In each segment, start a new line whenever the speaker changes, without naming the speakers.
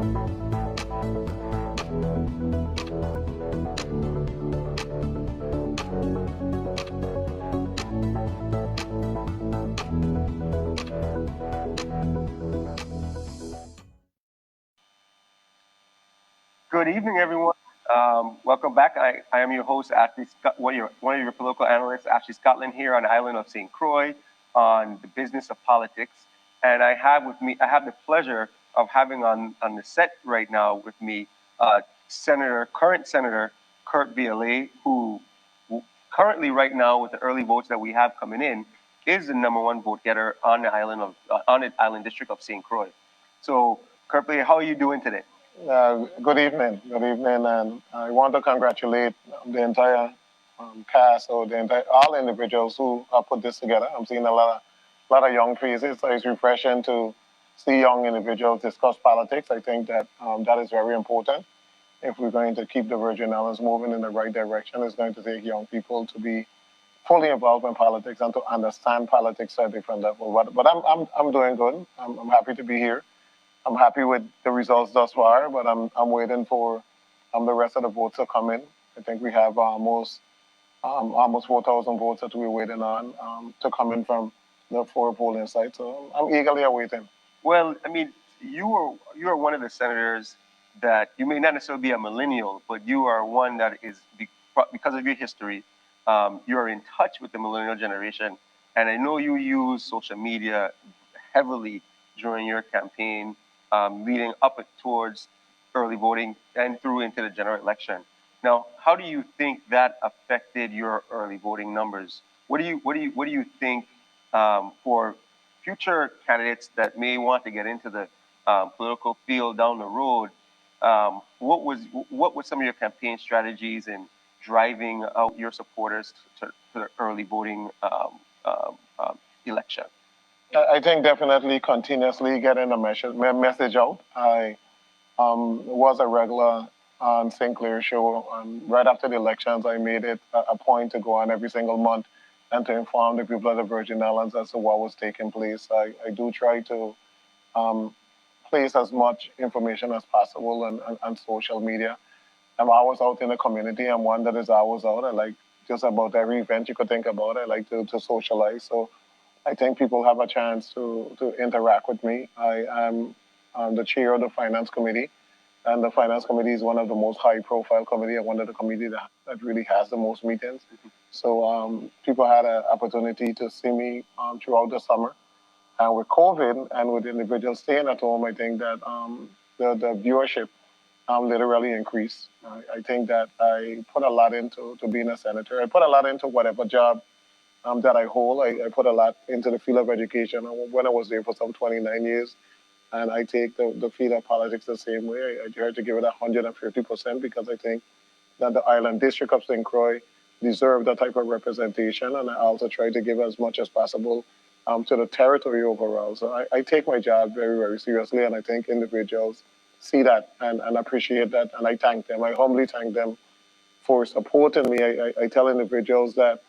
Good evening, everyone. Welcome back. I am your host, Ashley Scott, one of your political analysts, Ashley Scotland, here on the island of St. Croix on the business of politics. And I have the pleasure of having on the set right now with me, current Senator Kurt Bialet, who currently right now with the early votes that we have coming in, is the number one vote getter on the island district of St. Croix. So, Kurt Bialet, how are you doing today?
Good evening. Good evening. And I want to congratulate the entire cast or all individuals who have put this together. I'm seeing a lot of young faces. So it's refreshing to see young individuals discuss politics. I think that that is very important. If we're going to keep the Virgin Islands moving in the right direction, it's going to take young people to be fully involved in politics and to understand politics at a different level. But I'm doing good. I'm happy to be here. I'm happy with the results thus far, but I'm waiting for the rest of the votes to come in. I think we have almost 4,000 votes that we're waiting on to come in from the four polling sites. So I'm eagerly awaiting.
Well, I mean, you are one of the senators that you may not necessarily be a millennial, but you are one that is because of your history, you're in touch with the millennial generation, and I know you use social media heavily during your campaign, leading up towards early voting and through into the general election. Now, how do you think that affected your early voting numbers? What do you think for future candidates that may want to get into the political field down the road? What were some of your campaign strategies in driving out your supporters to the early voting election?
I think definitely continuously getting a message out. I was a regular on St. Clair show. Right after the elections, I made it a point to go on every single month and to inform the people of the Virgin Islands as to what was taking place. I do try to place as much information as possible on social media. I'm always out in the community. I'm one that is always out. I like just about every event you could think about. I like to socialize. So I think people have a chance to interact with me. I am the chair of the finance committee, and the finance committee is one of the most high-profile committee and one of the committee that really has the most meetings. So people had an opportunity to see me throughout the summer. And with COVID and with individuals staying at home, I think that the viewership literally increased. I think that I put a lot into to being a senator. I put a lot into whatever job that I hold. I put a lot into the field of education when I was there for some 29 years. And I take the field of politics the same way. I try to give it 150% because I think that the island district of St. Croix deserve that type of representation. And I also try to give as much as possible to the territory overall. So I take my job very, very seriously. And I think individuals see that and appreciate that. And I thank them. I humbly thank them for supporting me. I tell individuals that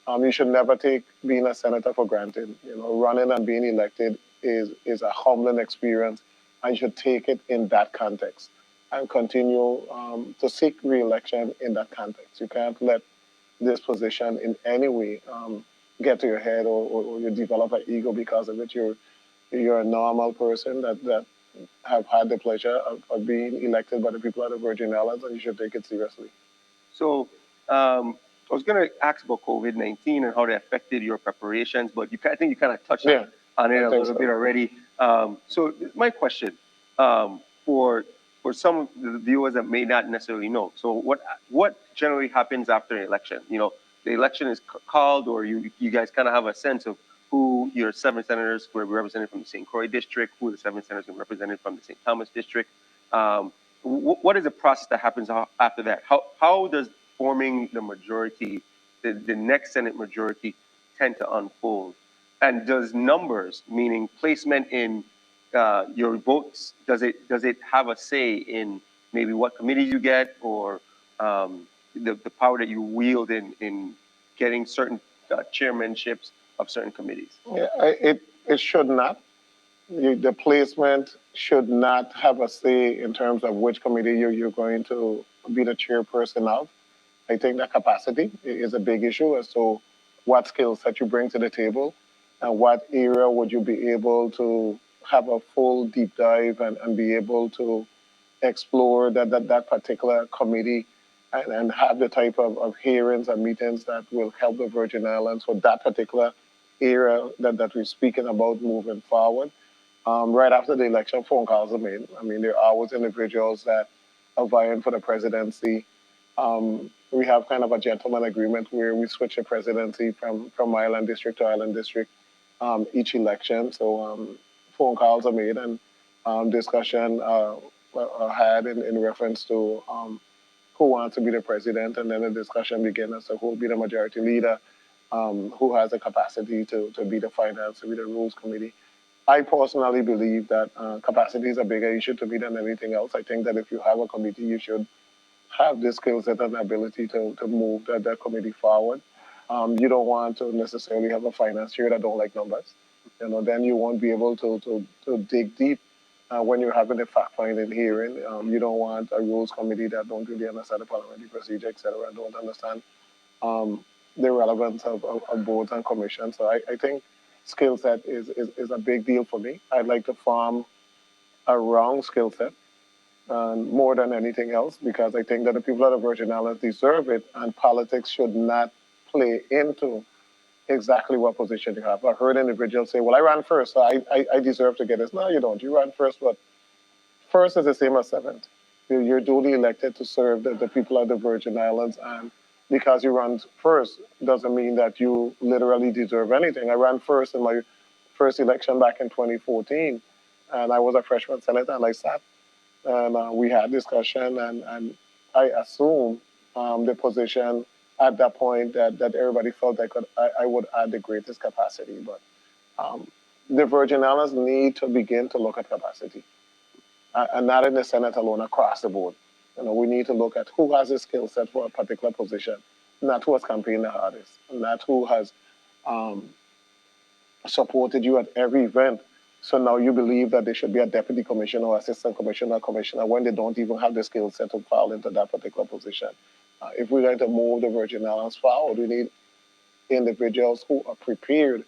you should never take being a senator for granted. You know, running and being elected is a humbling experience. And you should take it in that context and continue to seek re-election in that context. You can't let this position in any way get to your head or you develop an ego because of it. You're a normal person that have had the pleasure of being elected by the people of the Virgin Islands, and you should take it seriously.
So I was going to ask about COVID-19 and how that affected your preparations, but I think you kind of touched on it a little bit already. So my question for some of the viewers that may not necessarily know, so what generally happens after an election? You know, the election is called, or you guys kind of have a sense of who your 7 senators who are represented from the St. Croix district, who the 7 senators are represented from the St. Thomas district. What is the process that happens after that? How does forming the majority, the next Senate majority, tend to unfold? And does numbers, meaning placement in your votes, does it have a say in maybe what committees you get or the power that you wield in getting certain chairmanships of certain committees?
Yeah, it should not. the placement should not have a say in terms of which committee you're going to be the chairperson of. I think that capacity is a big issue as to what skills that you bring to the table and what area would you be able to have a full deep dive and be able to explore that particular committee and have the type of hearings and meetings that will help the Virgin Islands for that particular area that we're speaking about moving forward. Right after the election, phone calls are made. I mean, there are always individuals that are vying for the presidency. We have kind of a gentleman agreement where we switch the presidency from Island District to Island District each election. So phone calls are made and discussion had in reference to who wants to be the president, and then the discussion begins as to who will be the majority leader, who has the capacity to be the finance, to be the rules committee. I personally believe that capacity is a bigger issue to me than anything else. I think that if you have a committee, you should have the skill set and ability to move that committee forward. You don't want to necessarily have a finance chair that don't like numbers. You know, then you won't be able to dig deep when you're having a fact-finding hearing. You don't want a rules committee that don't really understand the parliamentary procedure, et cetera, and don't understand the relevance of boards and commissions. So I think skill set is a big deal for me. I'd like to farm a wrong skill set more than anything else, because I think that the people of the Virgin Islands deserve it, and politics should not play into exactly what position you have. I heard individuals say, well, I ran first, so I deserve to get this. No, you don't. You ran first, but first is the same as seventh. You're duly elected to serve the people of the Virgin Islands, and because you run first doesn't mean that you literally deserve anything. I ran first in my first election back in 2014, and I was a freshman senator, and I sat, and we had discussion, and I assumed the position at that point that everybody felt I would add the greatest capacity. But the Virgin Islands need to begin to look at capacity, and not in the Senate alone, across the board. You know, we need to look at who has a skill set for a particular position, not who has campaigned the hardest, not who has supported you at every event. So now you believe that they should be a deputy commissioner or assistant commissioner or commissioner when they don't even have the skill set to fall into that particular position. If we're going to move the Virgin Islands forward, we need individuals who are prepared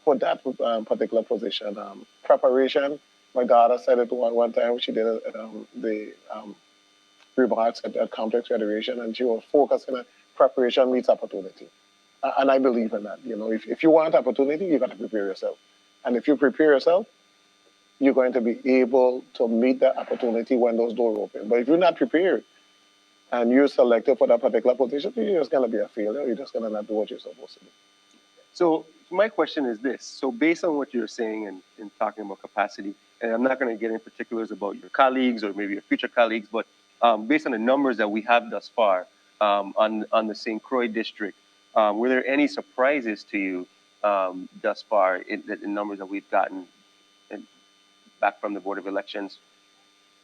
for that particular position. Preparation, my daughter said it one time, she did the remarks at Complex Federation, and she was focusing on preparation meets opportunity. And I believe in that. You know, if you want opportunity, you got to prepare yourself. And if you prepare yourself, you're going to be able to meet that opportunity when those doors open. But if you're not prepared and you're selected for that particular position, you're just going to be a failure. You're just going to not do what you're supposed to do.
So my question is this. So based on what you're saying and talking about capacity, and I'm not going to get in particulars about your colleagues or maybe your future colleagues, but based on the numbers that we have thus far on the St. Croix district, were there any surprises to you thus far in the numbers that we've gotten back from the Board of Elections?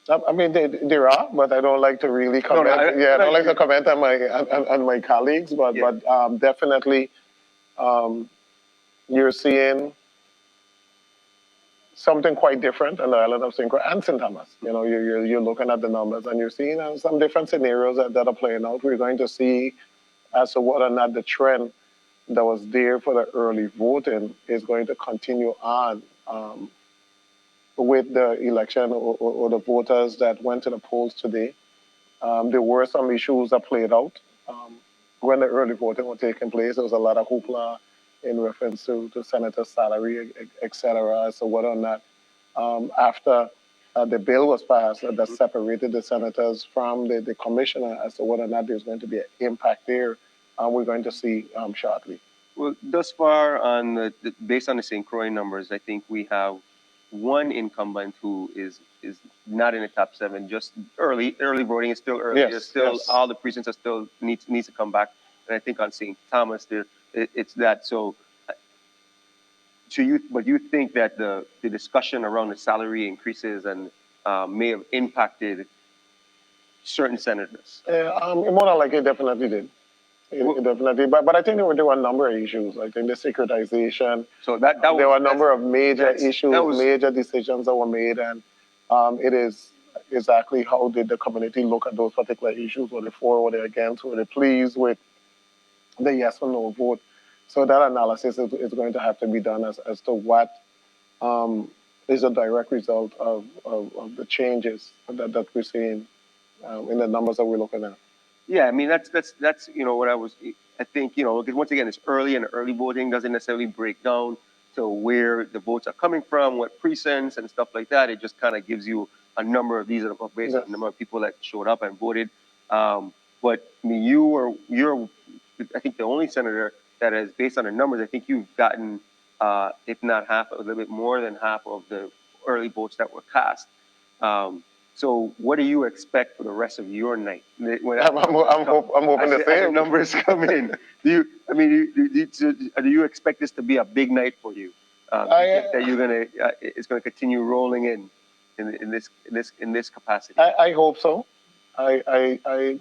I mean, there are, but I don't like to really comment. No, I don't like to comment on my colleagues, but yeah. But definitely, you're seeing something quite different on the island of St. Croix and St. Thomas. You know, you're looking at the numbers and you're seeing some different scenarios that are playing out. We're going to see as to whether or not the trend that was there for the early voting is going to continue on with the election or the voters that went to the polls today. There were some issues that played out when the early voting was taking place. There was a lot of hoopla in reference to senator's salary, et cetera. So whether or not after the bill was passed that separated the senators from the commissioner, as to whether or not there's going to be an impact there, we're going to see shortly.
Well, thus far, based on the St. Croix numbers, I think we have one incumbent who is not in the top 7. Just early voting is still early. Yes, still yes. All the precincts are still needs to come back. And I think on St. Thomas it's that. So but you think that the discussion around the salary increases and may have impacted certain senators?
More than likely, it definitely did. Definitely. But I think there were a number of issues. I think the securitization.
So
there were a number of major issues, major decisions that were made, and it is exactly how did the community look at those particular issues? Were they for, were they against? Were they pleased with the yes or no vote? So that analysis is going to have to be done as to what is a direct result of the changes that we're seeing in the numbers that we're looking at.
Yeah, I mean that's what I think because once again it's early, and early voting doesn't necessarily break down to where the votes are coming from, what precincts and stuff like that. It just kind of gives you a number of these based on the number of people that showed up and voted. But I mean, you're I think the only senator that is based on the numbers. I think you've gotten if not half, a little bit more than half of the early votes that were cast. So what do you expect for the rest of your night? I'm
hoping the same.
As numbers come in. Do you expect this to be a big night for you? That you're gonna it's gonna continue rolling in this capacity.
I hope so. I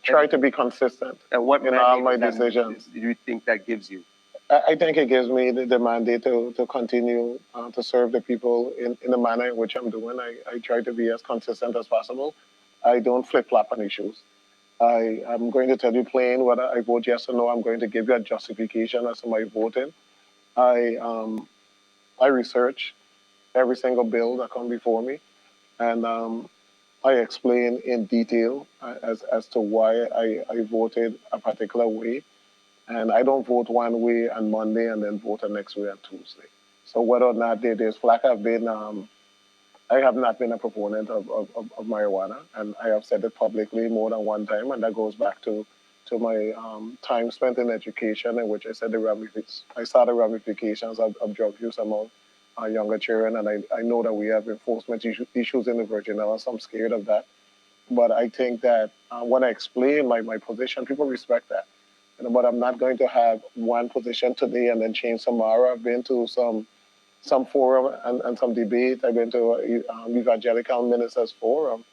try to be consistent in all my decisions.
Do you think that gives you?
I think it gives me the mandate to continue to serve the people in the manner in which I'm doing. I try to be as consistent as possible. I don't flip-flop on issues. I'm going to tell you plain whether I vote yes or no. I'm going to give you a justification as to my voting. I research every single bill that comes before me, and I explain in detail as to why I voted a particular way. And I don't vote one way on Monday and then vote the next way on Tuesday. So whether or not there's flack, I have not been a proponent of marijuana, and I have said it publicly more than one time, and that goes back to my time spent in education, in which I said I saw the ramifications of drug use among younger children, and I know that we have enforcement issues in the Virgin Islands, so I'm scared of that. But I think that when I explain my position, people respect that. But I'm not going to have one position today and then change tomorrow. I've been to some forum and some debate. I've been to Evangelical Ministers Forum,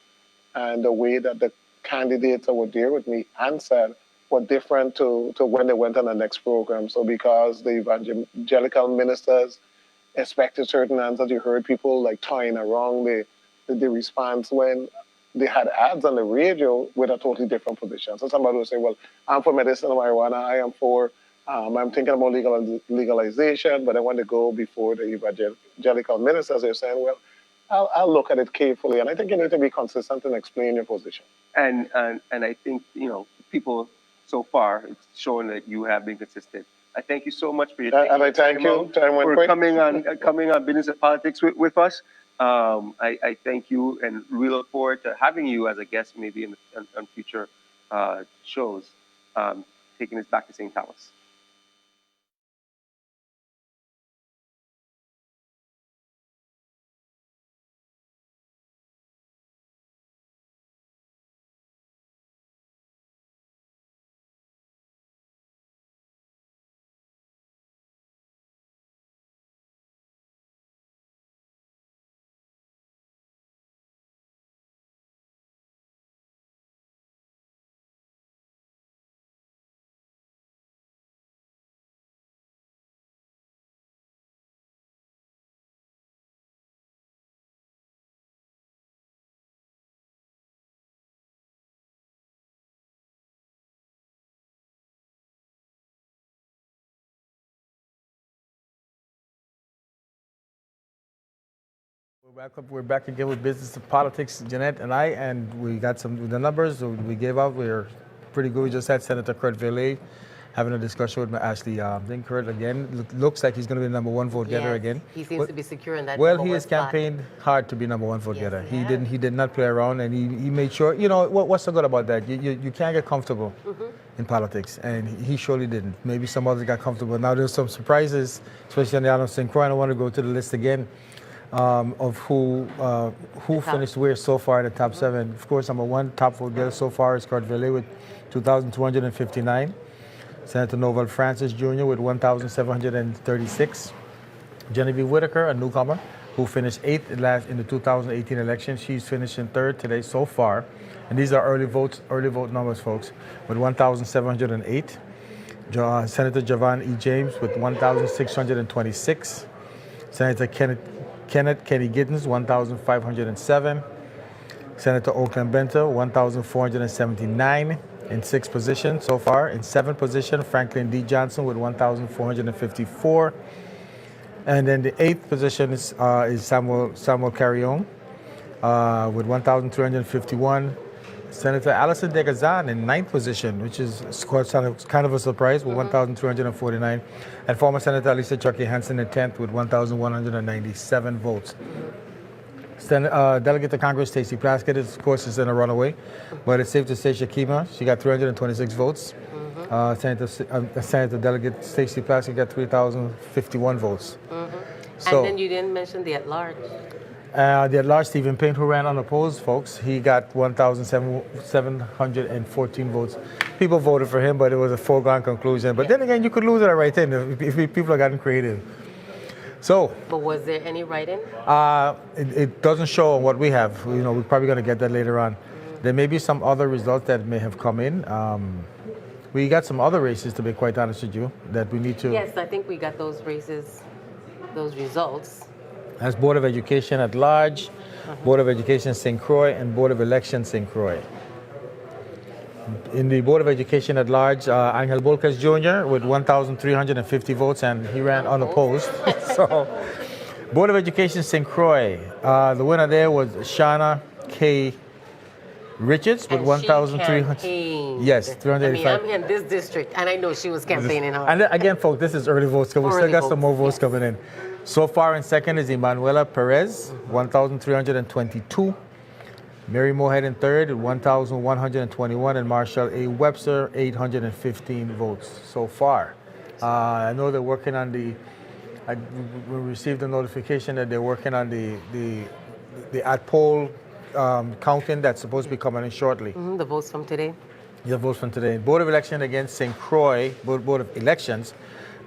and the way that the candidates that were there with me answered were different to when they went on the next program. So because the evangelical ministers expected certain answers, you heard people like toying around the response when they had ads on the radio with a totally different position. So somebody would say, well, I'm for medicinal marijuana, I am for, I'm thinking about legalization, but I want to go before the evangelical ministers. They're saying, well, I'll look at it carefully. And I think you need to be consistent and explain your position.
And I think, people so far, it's showing that you have been consistent. I thank you so much for your time.
And I thank you
for coming on Business and Politics with us. I thank you, and we look forward to having you as a guest maybe on future shows, taking us back to St. Thomas.
We're back again with Business and Politics, Jeanette and I, and we got the numbers we gave out. We're pretty good. We just had Senator Kurt Velez having a discussion with Ashley Kurt again. Looks like he's going to be the number one vote getter again.
He seems to be secure in that.
Well, he has campaigned hard to be number one vote getter. He did not play around, and he made sure. What's so good about that? You can't get comfortable in politics, and he surely didn't. Maybe some others got comfortable. Now there's some surprises, especially on the island of St. Croix. I want to go to the list again. Of who finished where so far in the top 7. Of course, number one top vote getter so far is Kurt Velez with 2,259. Senator Novel Francis Jr. with 1,736. Genevieve Whitaker, a newcomer, who finished 8th in the 2018 election. She's finishing 3rd today so far. And these are early vote numbers, folks, with 1,708. Senator Javan E. James with 1,626. Senator Kenneth Kenny Giddens, 1,507. Senator Oakland Benter, 1,479 in 6th position so far. In 7th position, Franklin D. Johnson with 1,454. And then the 8th position is Samuel Carrion with 1,351. Senator Alison Degazan in 9th position, which is kind of a surprise, with 1,349. And former Senator Alicia Chucky Hansen in 10th with 1,197 votes. Delegate to Congress Stacey Plaskett, of course, is in a runaway, but it's safe to say Shakima, she got 326 votes. Senator Delegate Stacey Plaskett got 3,051 votes. So,
and then you didn't mention the at-large.
The at-large Stephen Payne, who ran unopposed, folks, he got 1,714 votes. People voted for him, but it was a foregone conclusion. But then again, you could lose it right in if people have gotten creative. So,
but was there any write-in?
It doesn't show on what we have. We're probably going to get that later on. There may be some other results that may have come in. We got some other races, to be quite honest with you, that we need to.
Yes, I think we got those races, those results.
As Board of Education at large, Board of Education St. Croix, and Board of Elections St. Croix. In the Board of Education at large, Angel Bolquez Jr. with 1,350 votes, and he ran unopposed. So, Board of Education St. Croix, the winner there was Shauna K. Richards with 1,300. Yes, 385.
I mean, I'm in this district, and I know she was campaigning hard.
And again, folks, this is early votes, because we still got some more votes coming in. So far in second is Emanuela Perez, 1,322. Mary Moorhead in third, 1,121. And Marshall A. Webster, 815 votes so far. I know they're working on we received a notification that they're working on the at-poll counting that's supposed to be coming in shortly.
The votes from today?
The votes from today. Board of Election against St. Croix, Board of Elections.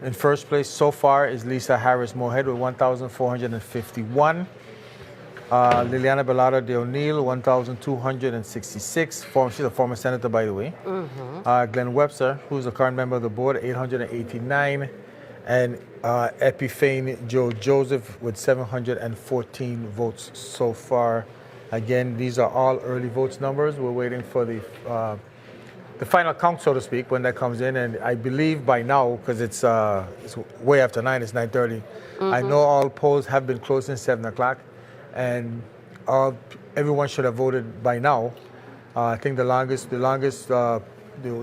In first place so far is Lisa Harris Moorhead with 1,451. Liliana Bellardo de O'Neill, 1,266. She's a former senator, by the way. Glenn Webster, who's a current member of the board, 889. And Epiphane Joe Joseph with 714 votes so far. Again, these are all early votes numbers. We're waiting for the final count, so to speak, when that comes in. And I believe by now, because it's way after 9, it's 9:30. I know all polls have been closed since 7 o'clock, and everyone should have voted by now. I think the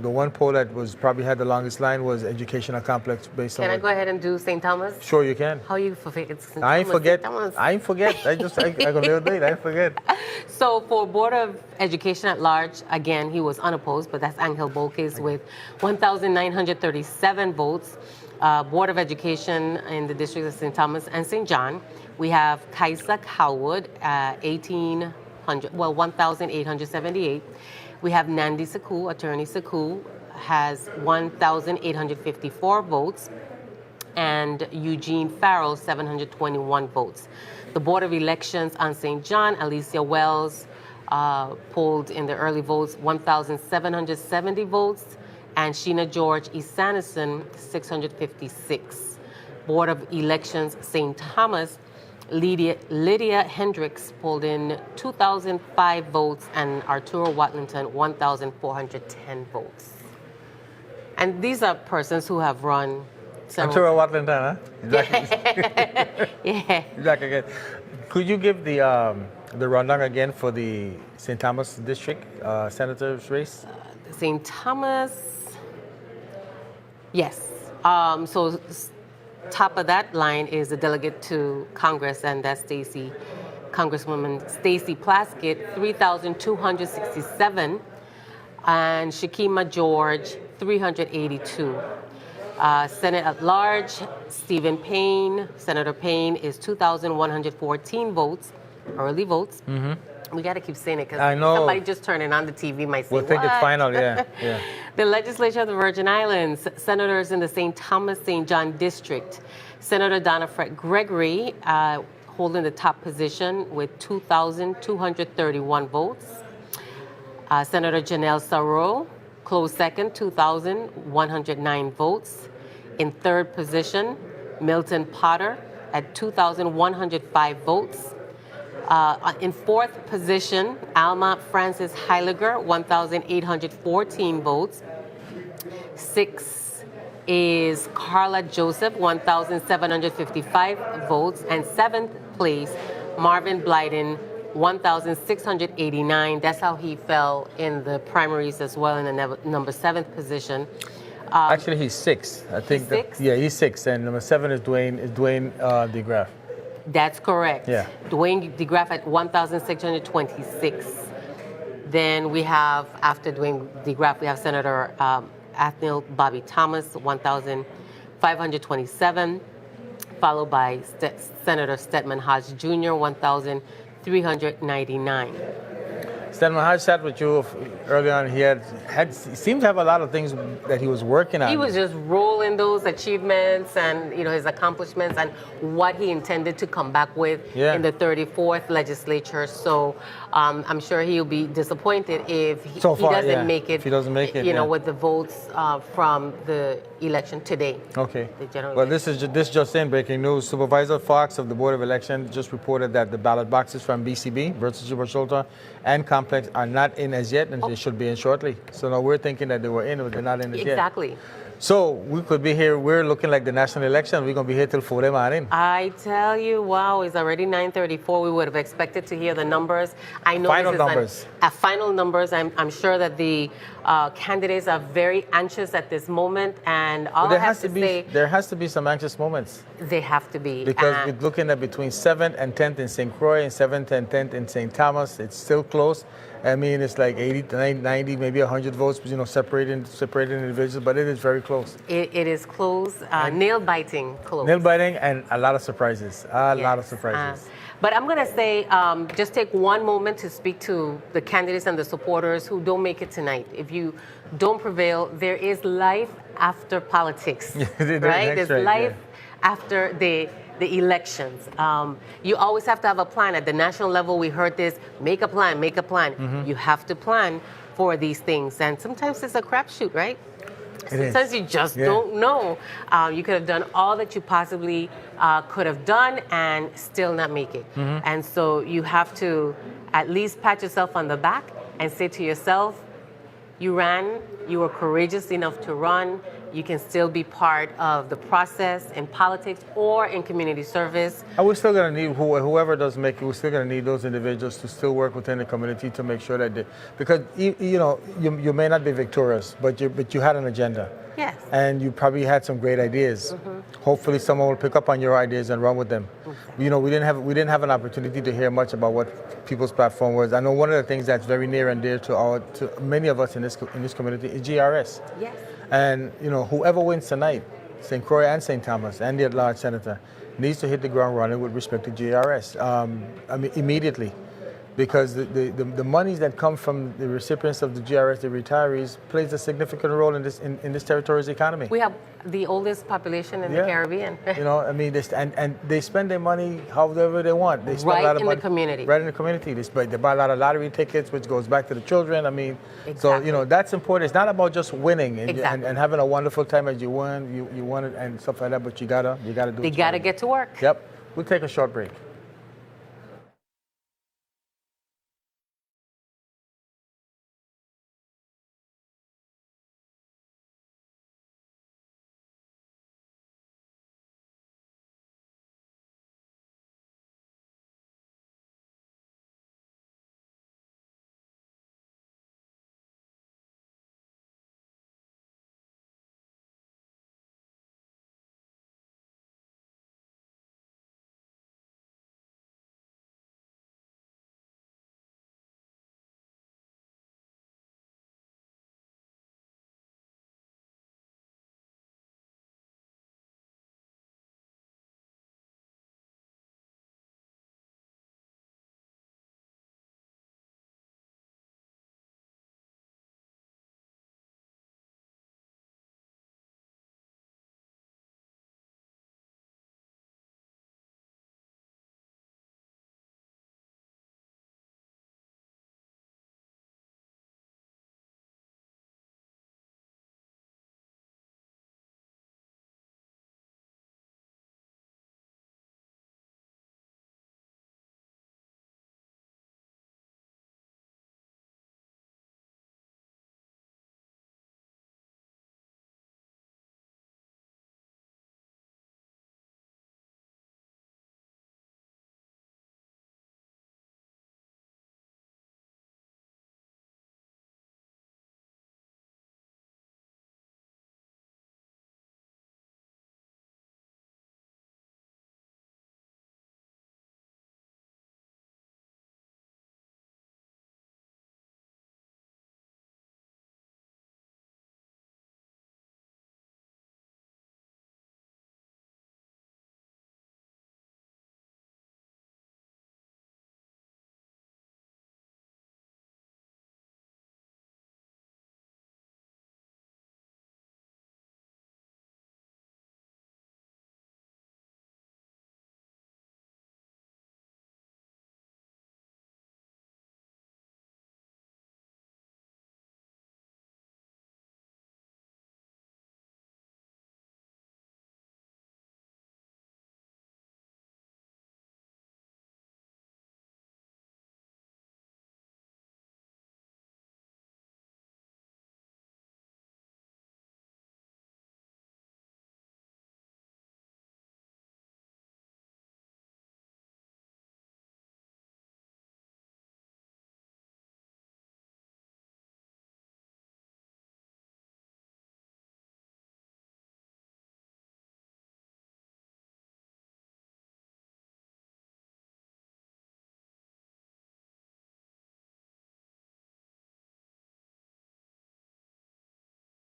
one poll that probably had the longest line was Educational Complex based on.
Can I go ahead and do St. Thomas?
Sure, you can.
How you forget St. Thomas?
I ain't forget. I got a little date. I forget.
So for Board of Education at large, again, he was unopposed, but that's Angel Bolquez with 1,937 votes. Board of Education in the district of St. Thomas and St. John, we have Kaisa Cowwood, 1,878. We have Nandi Saku, Attorney Saku, has 1,854 votes, and Eugene Farrell, 721 votes. The Board of Elections on St. John, Alicia Wells polled in the early votes, 1,770 votes, and Sheena George Esanison, 656. Board of Elections St. Thomas, Lydia Hendricks polled in 2,005 votes, and Arturo Watlington 1,410 votes. And these are persons who have run several.
Arturo Watlington, huh? Exactly.
Yeah.
Exactly. Again. Could you give the rundown again for the St. Thomas District Senator's race?
St. Thomas. Yes. So top of that line is the delegate to Congress, and that's Congresswoman Stacey Plaskett, 3,267, and Shakima George, 382. Senate at large, Stephen Payne, Senator Payne is 2,114 votes, early votes. We got to keep saying it because somebody just turning on the TV might say,
we'll think it's final, yeah.
The Legislature of the Virgin Islands, senators in the St. Thomas, St. John District. Senator Donna Fred Gregory, holding the top position with 2,231 votes. Senator Janelle Sauro, close second, 2,109 votes. In third position, Milton Potter at 2,105 votes. In fourth position, Alma Francis Heiliger, 1,814 votes. Sixth is Carla Joseph, 1,755 votes. And seventh place, Marvin Blyden, 1,689. That's how he fell in the primaries as well in the number seventh position.
Actually, he's sixth. I think.
Sixth?
Yeah, he's sixth, and number seven is Dwayne DeGraff.
That's correct.
Yeah.
Dwayne DeGraff at 1,626. Then we have, after Dwayne DeGraff, we have Senator Athniel Bobby Thomas, 1,527, followed by Senator Stedman Hodge Jr., 1,399.
Stedman Hodge sat with you early on. He seemed to have a lot of things that he was working on.
He was just rolling those achievements and his accomplishments and what he intended to come back with in the 34th legislature. So I'm sure he'll be disappointed if he doesn't make it.
If he doesn't make it,
with the votes from the election today.
Okay.
The general
Well,
election.
this just in breaking news. Supervisor Fox of the Board of Elections just reported that the ballot boxes from BCB versus Super Shelter and Complex are not in as yet, and they should be in shortly. So now we're thinking that they were in, but they're not in as yet.
Exactly.
So we could be here. We're looking like the national election. We're gonna be here till 4 a.m.
I tell you, wow, it's already 9:34. We would have expected to hear the numbers. I know
Final
this is
numbers.
Final numbers. I'm sure that the candidates are very anxious at this moment, and all I have to say,
there has to be some anxious moments
they have to be.
because we're looking at between 7th and 10th in St. Croix and 7th and 10th in St. Thomas. It's still close. I mean, it's like 80, 90, maybe 100 votes, separating individuals, but it is very close.
It is close, nail-biting close.
Nail-biting and a lot of surprises. A lot of surprises.
But I'm going to say, just take one moment to speak to the candidates and the supporters who don't make it tonight. If you don't prevail, there is life after politics, right? There's life after the elections. You always have to have a plan. At the national level, we heard this, make a plan, make a plan. Mm-hmm. You have to plan for these things. And sometimes it's a crapshoot, right? Sometimes you just don't know. You could have done all that you possibly could have done and still not make it. Mm-hmm. And so you have to at least pat yourself on the back and say to yourself, you ran, you were courageous enough to run, you can still be part of the process in politics or in community service.
And we're still going to need, whoever does make it, we're still going to need those individuals to still work within the community to make sure that because you may not be victorious, but you had an agenda.
Yes.
And you probably had some great ideas. Mm-hmm. Hopefully someone will pick up on your ideas and run with them. Okay. We didn't have an opportunity to hear much about what people's platform was. I know one of the things that's very near and dear to many of us in this community is GRS.
Yes.
And whoever wins tonight, St. Croix and St. Thomas and the at-large senator, needs to hit the ground running with respect to GRS. Immediately. Because the monies that come from the recipients of the GRS, the retirees, plays a significant role in this territory's economy.
We have the oldest population in the Caribbean.
And they spend their money however they want. They spend
right
a lot of money,
the community.
Right in the community. They buy a lot of lottery tickets, which goes back to the children. I mean,
exactly.
So that's important. It's not about just winning and,
exactly.
and having a wonderful time as you win, you won it and stuff like that. But you gotta do.
They gotta get to work.
Yep. We'll take a short break.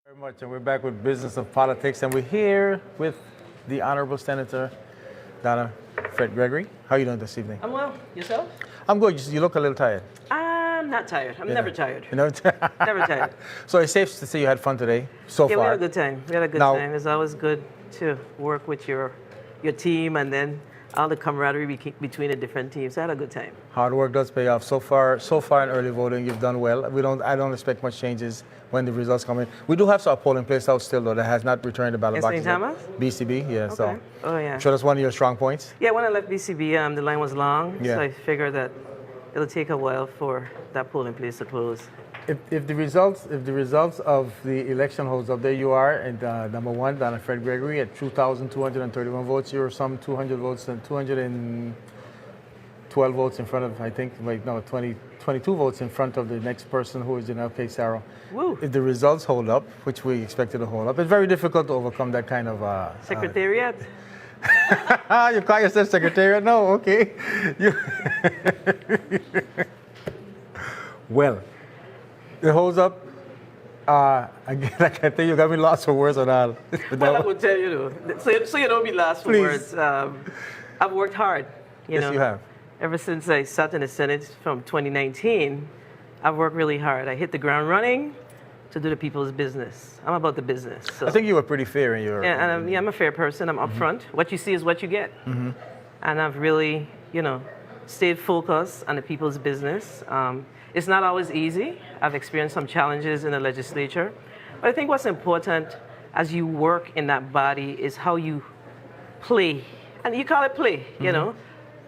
Very much, and we're back with Business of Politics, and we're here with the Honorable Senator Donna Fred Gregory. How are you doing this evening?
I'm well. Yourself?
I'm good. You look a little tired.
I'm not tired. I'm never tired.
You know?
Never tired.
So it's safe to say you had fun today so
Yeah,
far.
we had a good time. We had a good
Now-
time. It's always good to work with your team and then all the camaraderie between the different teams. I had a good time.
Hard work does pay off. So far in early voting, you've done well. I don't expect much changes when the results come in. We do have some polling place out still though that has not returned the ballot
In
boxes.
St.
yet.
Thomas?
BCB, yeah. So
Okay. Oh, yeah.
sure that's one of your strong points.
Yeah, when I left BCB, the line was long,
Yeah.
so I figured that it'll take a while for that polling place to close.
If the results of the election holds up, there you are, and number one, Donna Fred Gregory at 2,231 votes. You're some 200 votes and 212 votes in front of, I think, 22 votes in front of the next person, who is Janelle Pesaro.
Woo.
If the results hold up, which we expected to hold up, it's very difficult to overcome that kind of.
Secretariat?
You call yourself secretariat? No, okay. Well, it holds up. Again, I can tell you got me lost for words on that.
Well, I would tell you, so you don't be lost for
Please.
words. I've worked hard.
Yes, you have.
Ever since I sat in the Senate from 2019, I've worked really hard. I hit the ground running to do the people's business. I'm about the business. So.
I think you were pretty fair in your.
And I'm a fair person. I'm upfront. What you see is what you get. And I've really, stayed focused on the people's business. It's not always easy. I've experienced some challenges in the legislature. But I think what's important as you work in that body is how you play. And you call it play,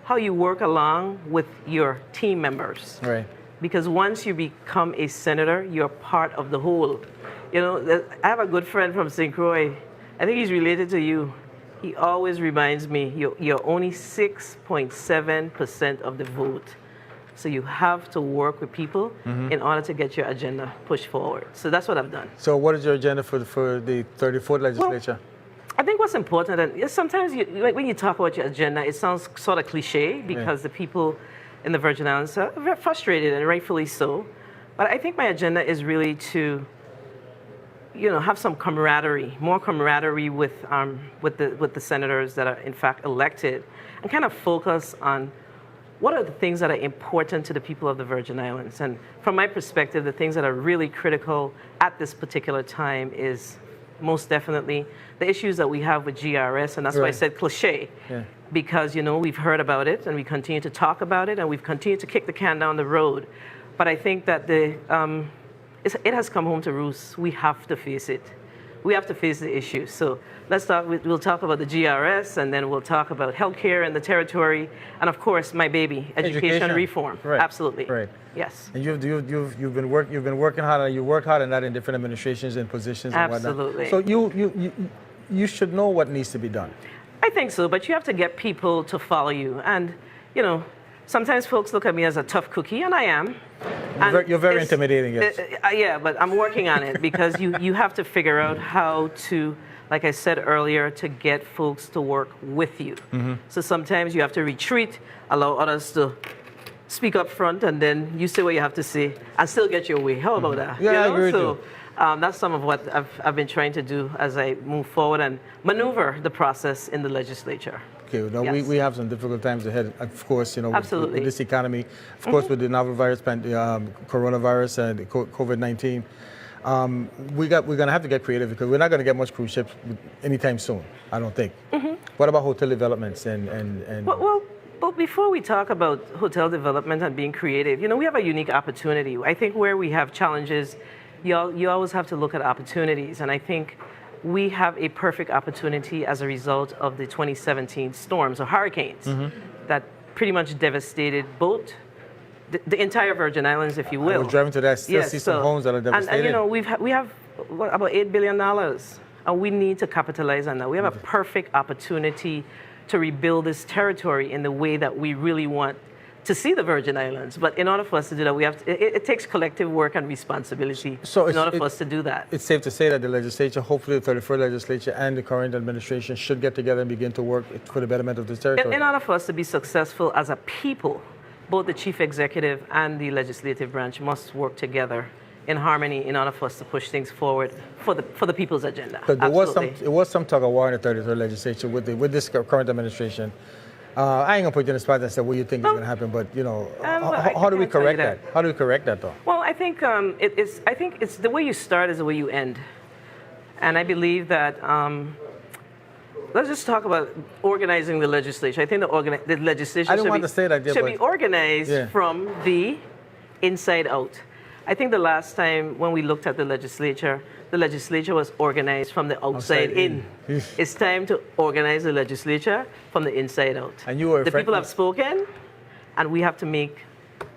how you work along with your team members.
Right.
Because once you become a senator, you're part of the whole. I have a good friend from St. Croix. I think he's related to you. He always reminds me, you're only 6.7% of the vote. So you have to work with people in order to get your agenda pushed forward. So that's what I've done.
So what is your agenda for the 34th legislature?
I think what's important, and sometimes when you talk about your agenda, it sounds sort of cliche because the people in the Virgin Islands are very frustrated, and rightfully so. But I think my agenda is really to, have some camaraderie, more camaraderie with the senators that are in fact elected, and kind of focus on what are the things that are important to the people of the Virgin Islands. And from my perspective, the things that are really critical at this particular time is most definitely the issues that we have with GRS, and that's why I said cliche. Yeah. Because, we've heard about it, and we continue to talk about it, and we've continued to kick the can down the road. But I think that it has come home to roost. We have to face it. We have to face the issue. So we'll talk about the GRS, and then we'll talk about healthcare in the territory, and of course, my baby, education reform.
Right.
Absolutely.
Right.
Yes.
And you've been working hard, and you worked hard on that in different administrations and positions and
Absolutely.
whatnot. So you should know what needs to be done.
I think so, but you have to get people to follow you. And, sometimes folks look at me as a tough cookie, and I am.
You're very intimidating, yes.
Yeah, but I'm working on it because you have to figure out how to, like I said earlier, to get folks to work with you. So sometimes you have to retreat, allow others to speak up front, and then you say what you have to say and still get your way. How about that?
Yeah, I agree with you.
That's some of what I've been trying to do as I move forward and maneuver the process in the legislature.
Okay, now
Yes.
we have some difficult times ahead, of course,
Absolutely.
with this economy, of course, with the novel virus, coronavirus, and COVID-19. We're going to have to get creative because we're not going to get much cruise ships anytime soon, I don't think. What about hotel developments and
Well, but before we talk about hotel development and being creative, we have a unique opportunity. I think where we have challenges, you always have to look at opportunities, and I think we have a perfect opportunity as a result of the 2017 storms or hurricanes that pretty much devastated both the entire Virgin Islands, if you will.
I was driving to that, still see some homes that are devastated.
And we have about $8 billion, and we need to capitalize on that. We have a perfect opportunity to rebuild this territory in the way that we really want to see the Virgin Islands. But in order for us to do that, it takes collective work and responsibility in order for us to do that.
It's safe to say that the legislature, hopefully the 34th legislature and the current administration should get together and begin to work for the betterment of this territory.
In order for us to be successful as a people, both the chief executive and the legislative branch must work together in harmony in order for us to push things forward for the people's agenda.
But
Absolutely.
there was some talk of war in the 33rd legislature with this current administration. I ain't gonna put you in the spot and say what you think is gonna happen, but you know, how do we correct that? How do we correct that though?
Well, I think it's the way you start is the way you end, and I believe that. Let's just talk about organizing the legislature. I think the legislation
I didn't want to say that,
should be organized from the inside out. I think the last time when we looked at the legislature was organized from the outside in. It's time to organize the legislature from the inside out.
And the
people have spoken, and we have to make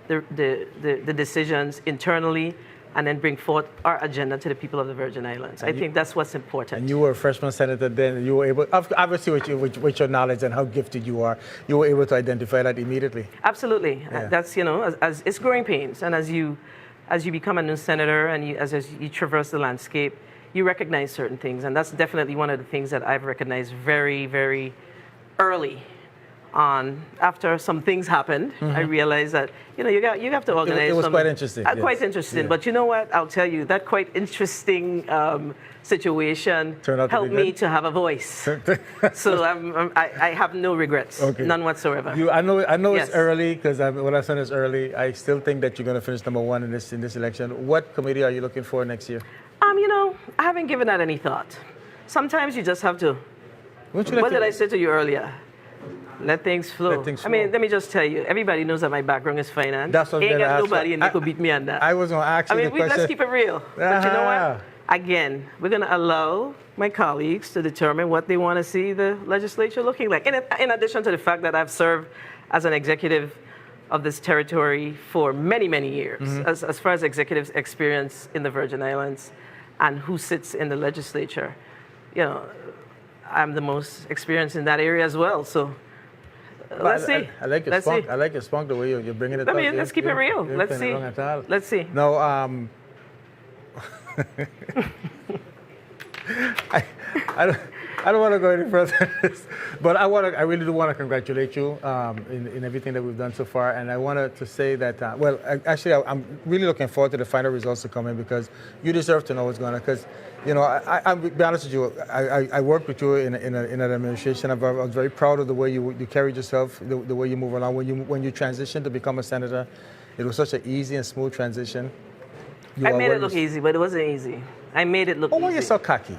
the decisions internally and then bring forth our agenda to the people of the Virgin Islands. I think that's what's important.
And you were a freshman senator then, and you were able, obviously with your knowledge and how gifted you are, you were able to identify that immediately.
Absolutely.
Yeah.
That's, as it's growing pains, and as you become a new senator and as you traverse the landscape, you recognize certain things, and that's definitely one of the things that I've recognized very, very early on. After some things happened, I realized that you have to organize.
It was quite interesting.
Quite interesting, but you know what? I'll tell you that quite interesting situation helped me to have a voice. So I have no regrets, none whatsoever.
I know it's early because what I said is early. I still think that you're going to finish #1 in this election. What committee are you looking for next year?
I haven't given that any thought. Sometimes you just have to. What did I say to you earlier? Let things flow. I mean, let me just tell you, everybody knows that my background is finance.
That's what
Ain't got nobody and they could beat me on that.
I was going to ask you the question.
Let's keep it real. But you know what? Again, we're going to allow my colleagues to determine what they want to see the legislature looking like. In addition to the fact that I've served as an executive of this territory for many, many years, as far as executives' experience in the Virgin Islands and who sits in the legislature, I'm the most experienced in that area as well. So let's see.
I like your spunk. I like your spunk, the way you're bringing it up.
Let's keep it real. Let's see. Let's see.
No, I don't want to go any further than this, but I really do want to congratulate you in everything that we've done so far, and I wanted to say that I'm really looking forward to the final results to come in because you deserve to know what's going on. Because I'll be honest with you, I worked with you in an administration. I was very proud of the way you carried yourself, the way you move along. When you transitioned to become a senator, it was such an easy and smooth transition.
I made it look easy, but it wasn't easy. I made it look easy.
Oh, you're so cocky.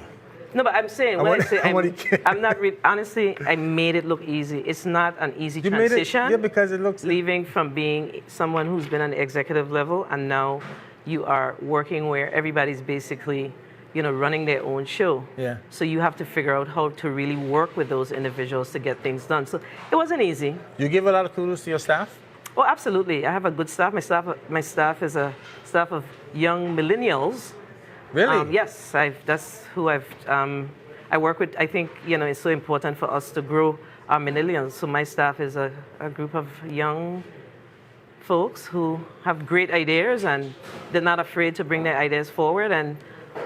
No, but I'm saying, I'm not honestly, I made it look easy. It's not an easy transition.
Because it looks...
Leaving from being someone who's been on the executive level, and now you are working where everybody's basically, running their own show.
Yeah.
So you have to figure out how to really work with those individuals to get things done. So it wasn't easy.
You give a lot of kudos to your staff?
Oh, absolutely. I have a good staff. My staff is a staff of young millennials.
Really?
Yes, that's who I work with. I think, it's so important for us to grow our millennials. So my staff is a group of young folks who have great ideas and they're not afraid to bring their ideas forward. And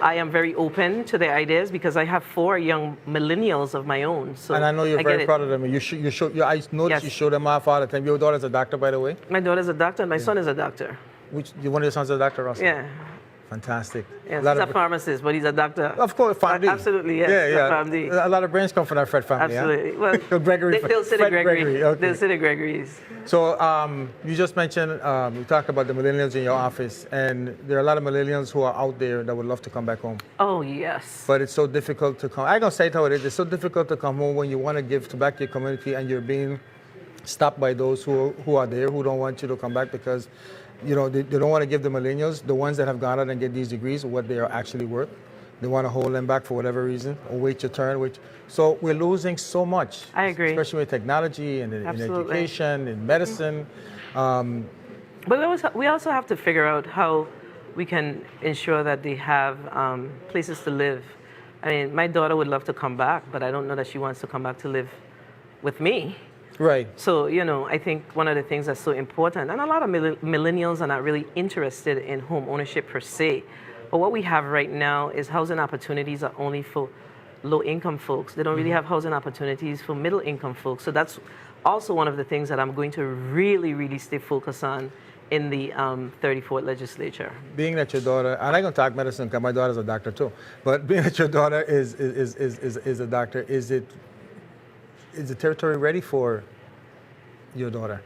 I am very open to their ideas because I have 4 young millennials of my own. So
and I know you're very proud of them. I noticed you show them off all the time. Your daughter's a doctor, by the way?
My daughter's a doctor and my son is a doctor.
One of your sons is a doctor also?
Yeah.
Fantastic.
Yes, he's a pharmacist, but he's a doctor.
Of course, family.
Absolutely, yes.
Yeah. A lot of brains come from that Fred family.
Absolutely.
Huh?
Well,
Gregory.
They'll sit at Gregory.
Okay.
They'll sit at Gregory's.
So you just mentioned, you talk about the millennials in your office, and there are a lot of millennials who are out there that would love to come back home.
Oh, yes.
But it's so difficult to come. I'm going to say it how it is. It's so difficult to come home when you want to give back to your community and you're being stopped by those who are there, who don't want you to come back because they don't want to give the millennials, the ones that have gone out and get these degrees, what they are actually worth. They want to hold them back for whatever reason or wait your turn. So we're losing so much.
I agree.
Especially with technology and in education, in medicine.
But we also have to figure out how we can ensure that they have places to live. I mean, my daughter would love to come back, but I don't know that she wants to come back to live with me.
Right.
So, I think one of the things that's so important, and a lot of millennials are not really interested in home ownership per se, but what we have right now is housing opportunities are only for low-income folks. They don't really have housing opportunities for middle-income folks. So that's also one of the things that I'm going to really, really stay focused on in the 34th legislature.
Being that your daughter, and I'm going to talk medicine because my daughter's a doctor too, but being that your daughter is a doctor, is the territory ready for your daughter?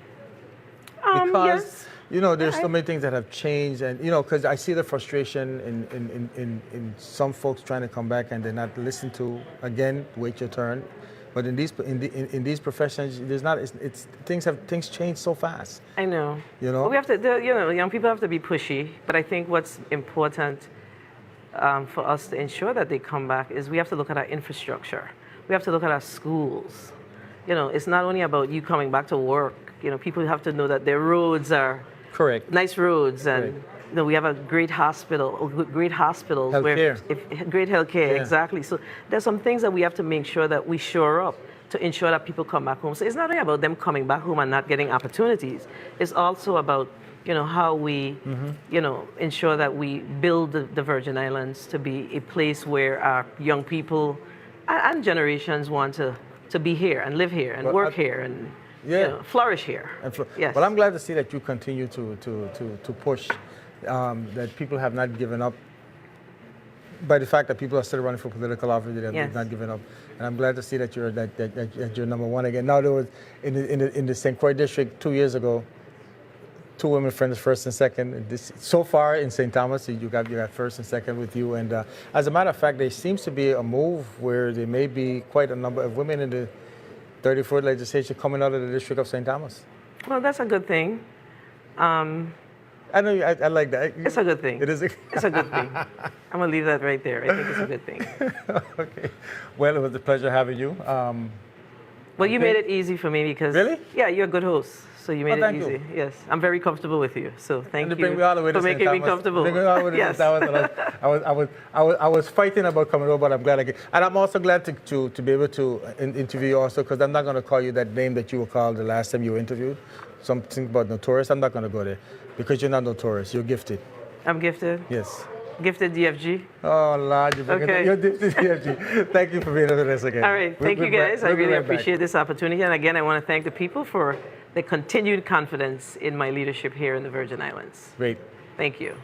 Because
Yes.
there's so many things that have changed, and because I see the frustration in some folks trying to come back and they're not listened to. Again, wait your turn. But in these professions, there's not. Things change so fast.
I know.
But
we have to. Young people have to be pushy. But I think what's important for us to ensure that they come back is we have to look at our infrastructure. We have to look at our schools. It's not only about you coming back to work. People have to know that their roads are
correct,
nice roads, and we have a great hospitals
healthcare.
where great healthcare,
Yeah.
exactly. So there's some things that we have to make sure that we shore up to ensure that people come back home. So it's not only about them coming back home and not getting opportunities. It's also about how we ensure that we build the Virgin Islands to be a place where our young people and generations want to be here and live here and work here and flourish here. Yes.
Well, I'm glad to see that you continue to push, that people have not given up. By the fact that people are still running for political office, they have not given up, and I'm glad to see that you're number one again. Now there was in the St. Croix district 2 years ago, 2 women friends, first and second. So far in St. Thomas, you got first and second with you, and as a matter of fact, there seems to be a move where there may be quite a number of women in the 34th legislature coming out of the District of St. Thomas.
Well, that's a good thing.
I know I like that.
It's a good thing.
It is.
It's a good thing. I'm gonna leave that right there. I think it's a good thing.
Okay. Well, it was a pleasure having you.
Well, you made it easy for me because
really?
Yeah, you're a good host, so you made it easy.
You.
Yes, I'm very comfortable with you. So thank you
bring me all the way
for
to
making me comfortable.
Yes. I was fighting about coming over, but I'm glad I get. And I'm also glad to be able to interview you also, because I'm not going to call you that name that you were called the last time you were interviewed. Something about notorious. I'm not going to go there because you're not notorious. You're gifted.
I'm gifted.
Yes.
Gifted DFG.
Oh, Lord, you're gifted DFG. Thank you for being with us again.
All right. Thank you, guys. I really appreciate this opportunity. And again, I want to thank the people for the continued confidence in my leadership here in the Virgin Islands.
Great.
Thank you.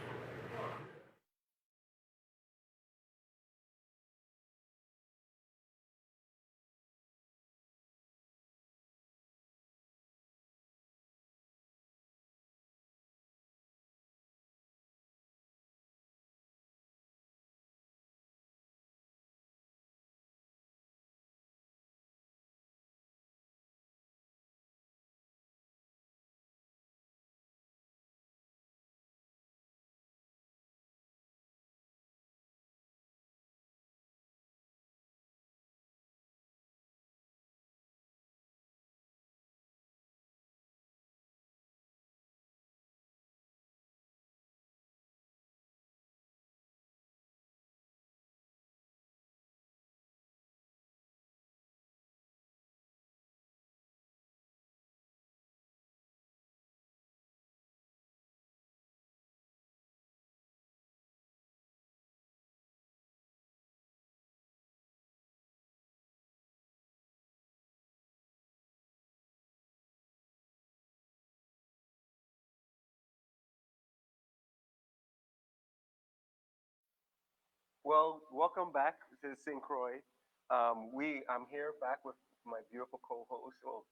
Well, welcome back to St. Croix. I'm here back with my beautiful co-host or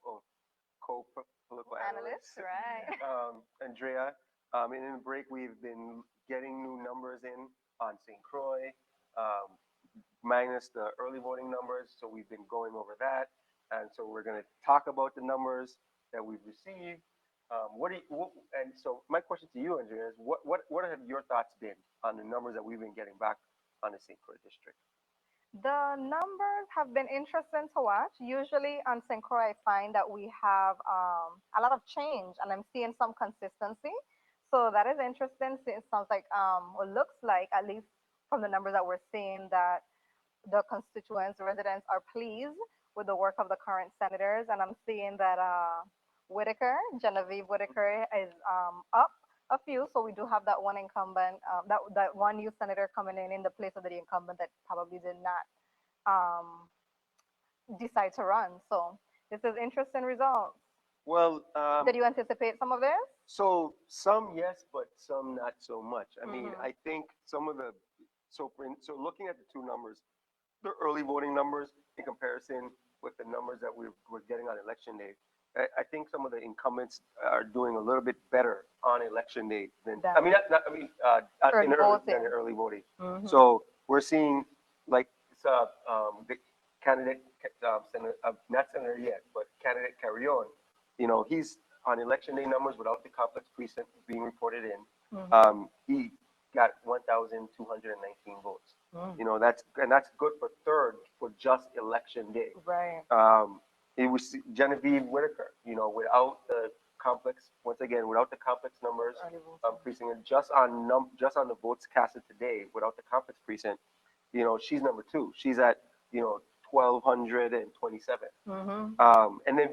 co-political analyst,
right?
Andrea. And in the break, we've been getting new numbers in on St. Croix, minus the early voting numbers. So we've been going over that, and so we're going to talk about the numbers that we've received. And so my question to you, Andrea, is what have your thoughts been on the numbers that we've been getting back on the St. Croix district?
The numbers have been interesting to watch. Usually on St. Croix, I find that we have a lot of change, and I'm seeing some consistency. So that is interesting. It sounds like, or looks like, at least from the numbers that we're seeing, that the constituents, residents are pleased with the work of the current senators. And I'm seeing that Genevieve Whitaker, is up a few. So we do have that one incumbent, that one new senator coming in the place of the incumbent that probably did not decide to run. So this is interesting results.
Well,
Did you anticipate some of this?
so some yes, but some not so much. I mean,
Mm-hmm.
I think some of the so looking at the two numbers, the early voting numbers in comparison with the numbers that we're getting on election day, I think some of the incumbents are doing a little bit better on election day than I mean,
Than
I mean,
early
in early than
voting.
in early voting.
Mm-hmm.
So we're seeing like the candidate, not senator yet, but candidate Carrion. He's on election day numbers without the complex precinct being reported in. He got 1,219 votes. That's good for third for just election day.
Right.
It was Genevieve Whitaker, without the complex, once again, without the complex numbers,
Early voting.
precinct, and just on the votes casted today, without the complex precinct, she's number two. She's at, 1,227.
Mm-hmm.
And then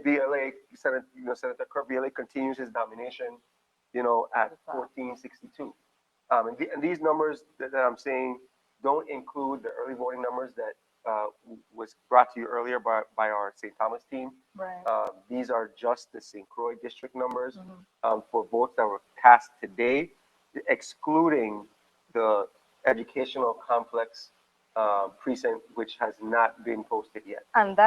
Senator Kurt BLA continues his domination, at 1,462. And these numbers that I'm saying don't include the early voting numbers that was brought to you earlier by our St. Thomas team.
Right.
These are just the St. Croix district numbers for votes that were cast today, excluding the educational complex precinct, which has not been posted yet.
And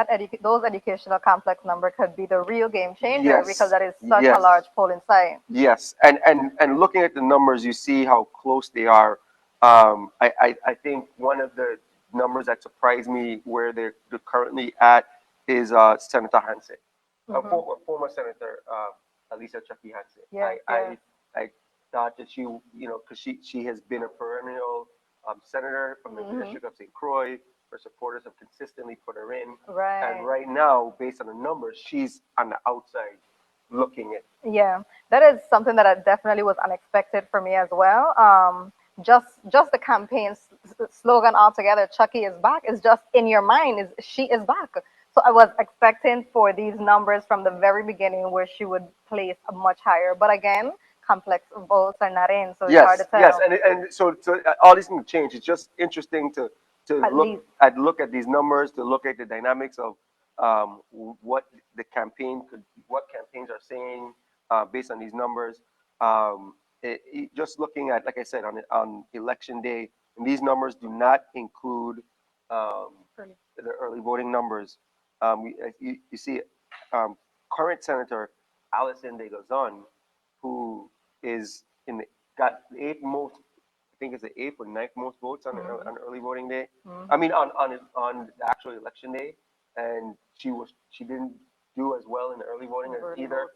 those educational complex number could be the real game changer
Yes.
because that is such
Yes.
a large polling site.
Yes, and looking at the numbers, you see how close they are. I think one of the numbers that surprised me where they're currently at is Senator Hansen, former Senator Alisa Chucky Hansen.
Yes,
I thought that because she has been a perennial senator from the district of St. Croix. Her supporters have consistently put her in.
Right.
And right now, based on the numbers, she's on the outside looking at.
Yeah, that is something that definitely was unexpected for me as well. Just the campaign slogan altogether, Chucky is back, is just in your mind, is she is back. So I was expecting for these numbers from the very beginning where she would place a much higher. But again, complex votes are not in, so it's hard to tell.
Yes, and so all these things change. It's just interesting to
At least.
look at these numbers, to look at the dynamics of what campaigns are saying based on these numbers. Just looking at, like I said, on election day, and these numbers do not include the early voting numbers. You see, current Senator Alison De Gazan, who is got the eighth most, I think it's the eighth or ninth most votes on early voting day. I mean, on the actual election day, and she didn't do as well in the early voting as either.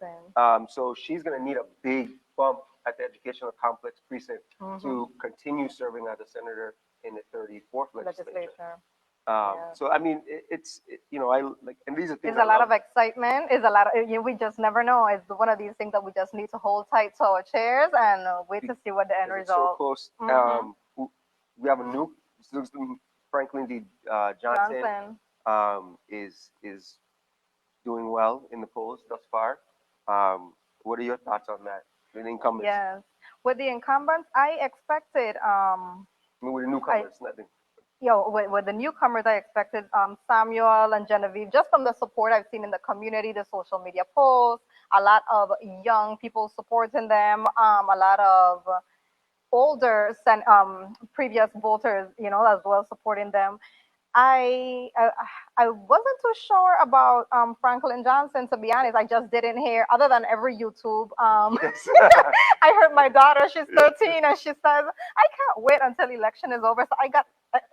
So she's going to need a big bump at the educational complex precinct to continue serving as a senator in the 34th legislature. So I mean, and these are things.
There's a lot of excitement. Is a lot of, we just never know. It's one of these things that we just need to hold tight to our chairs and wait to see what the end result.
So close. We have a new Franklin D. Johnson. Is doing well in the polls thus far. What are your thoughts on that? With the incumbents?
Yes, with the incumbents, I expected.
With the newcomers, nothing.
With the newcomers, I expected Samuel and Genevieve, just from the support I've seen in the community, the social media posts, a lot of young people supporting them, a lot of older previous voters, as well supporting them. I wasn't too sure about Franklin Johnson, to be honest. I just didn't hear, other than every YouTube.
Yes.
I heard my daughter, she's 13, and she says, I can't wait until election is over. So I got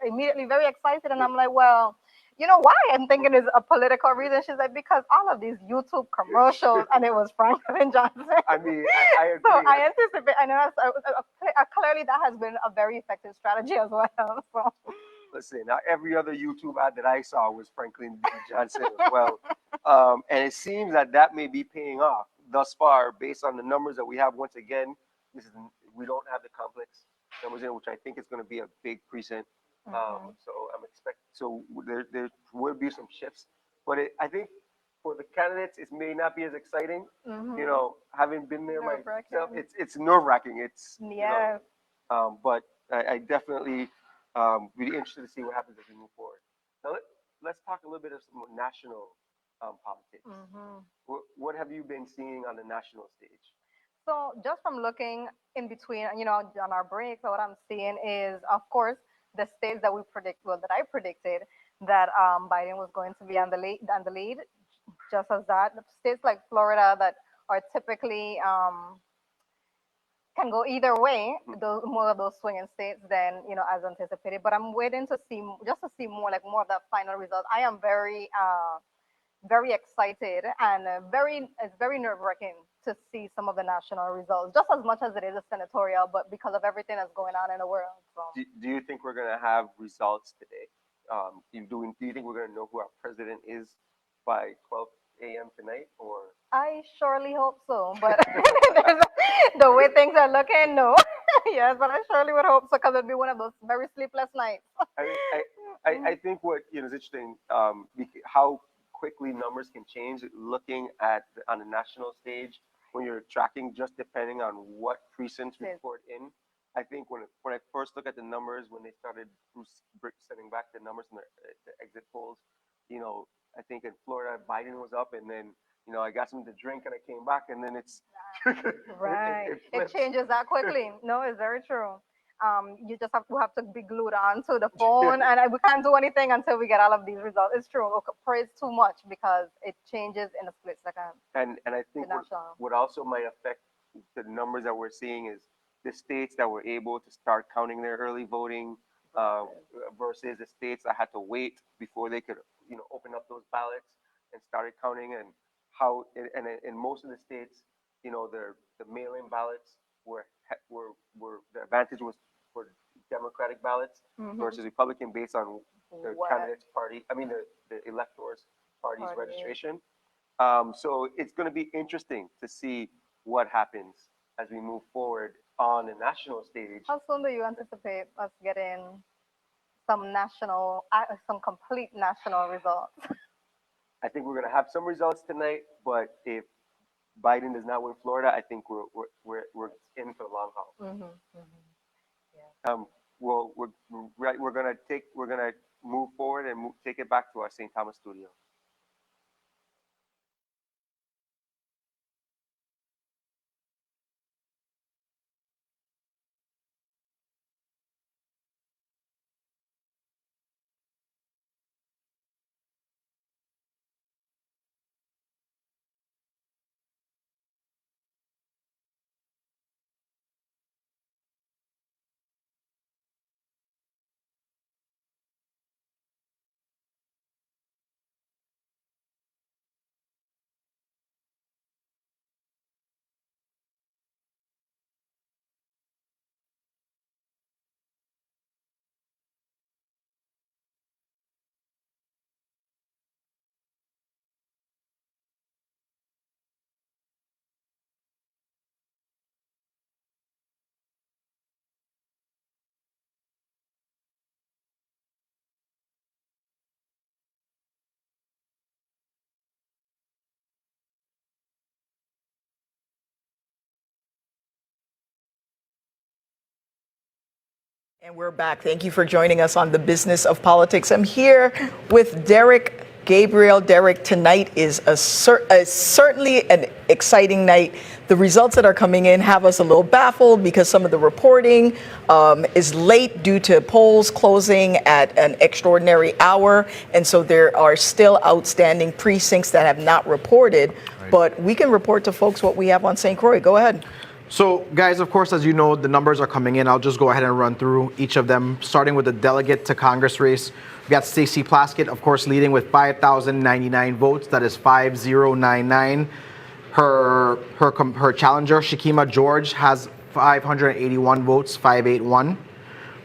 immediately very excited, and I'm like, well, you know why? I'm thinking it's a political reason. She's like, because all of these YouTube commercials, and it was Franklin Johnson.
I mean, I agree.
So I anticipate, and clearly that has been a very effective strategy as well. So.
Listen, now every other YouTube ad that I saw was Franklin D. Johnson as well. And it seems that may be paying off thus far based on the numbers that we have. Once again, we don't have the complex numbers in, which I think is going to be a big precinct. So I'm expecting, so there will be some shifts. But I think for the candidates, it may not be as exciting. Having been there myself, it's nerve-wracking. But I definitely really interested to see what happens as we move forward. Now let's talk a little bit of some national politics.
Mhm.
What have you been seeing on the national stage?
So just from looking in between, on our breaks, what I'm seeing is, of course, the states that that I predicted that Biden was going to be on the lead, just as that. States like Florida that are typically can go either way, those more of those swinging states than as anticipated. But I'm waiting to see just to see more of the final result. I am very excited and it's very nerve-wracking to see some of the national results, just as much as it is a senatorial, but because of everything that's going on in the world. So.
Do you think we're going to have results today? Do you think we're going to know who our president is by 12 a.m. tonight, or?
I surely hope so, but the way things are looking, no. Yes, but I surely would hope so, because it'd be one of those very sleepless nights.
I think what is interesting, how quickly numbers can change. Looking at on the national stage, when you're tracking, just depending on what precincts report in. I think when I first look at the numbers, when they started setting back the numbers from the exit polls, I think in Florida, Biden was up, and then I got something to drink and I came back, and then it's
right. It changes that quickly. No, it's very true. You just we have to be glued on to the phone, and we can't do anything until we get all of these results. It's true. Praise too much because it changes in a split second.
And I think what also might affect the numbers that we're seeing is the states that were able to start counting their early voting versus the states that had to wait before they could open up those ballots and started counting, and how in most of the states, the mail-in ballots were the advantage was for Democratic ballots versus Republican based on the candidate's party. I mean the electors' party's registration. So it's going to be interesting to see what happens as we move forward on the national stage.
How soon do you anticipate us getting some complete national results?
I think we're going to have some results tonight, but if Biden does not win Florida, I think we're in for the long haul. Yeah. Well, we're gonna move forward and take it back to our St. Thomas studio.
And we're back. Thank you for joining us on The Business of Politics. I'm here with Derek Gabriel. Derek, tonight is certainly an exciting night. The results that are coming in have us a little baffled because some of the reporting is late due to polls closing at an extraordinary hour. And so there are still outstanding precincts that have not reported. Right. But we can report to folks what we have on St. Croix. Go ahead.
So, guys, of course, as you know, the numbers are coming in. I'll just go ahead and run through each of them, starting with the delegate to Congress race. We got Stacey Plaskett, of course, leading with 5,099 votes. That is 5099. Her challenger, Shakima George, has 581 votes, 581.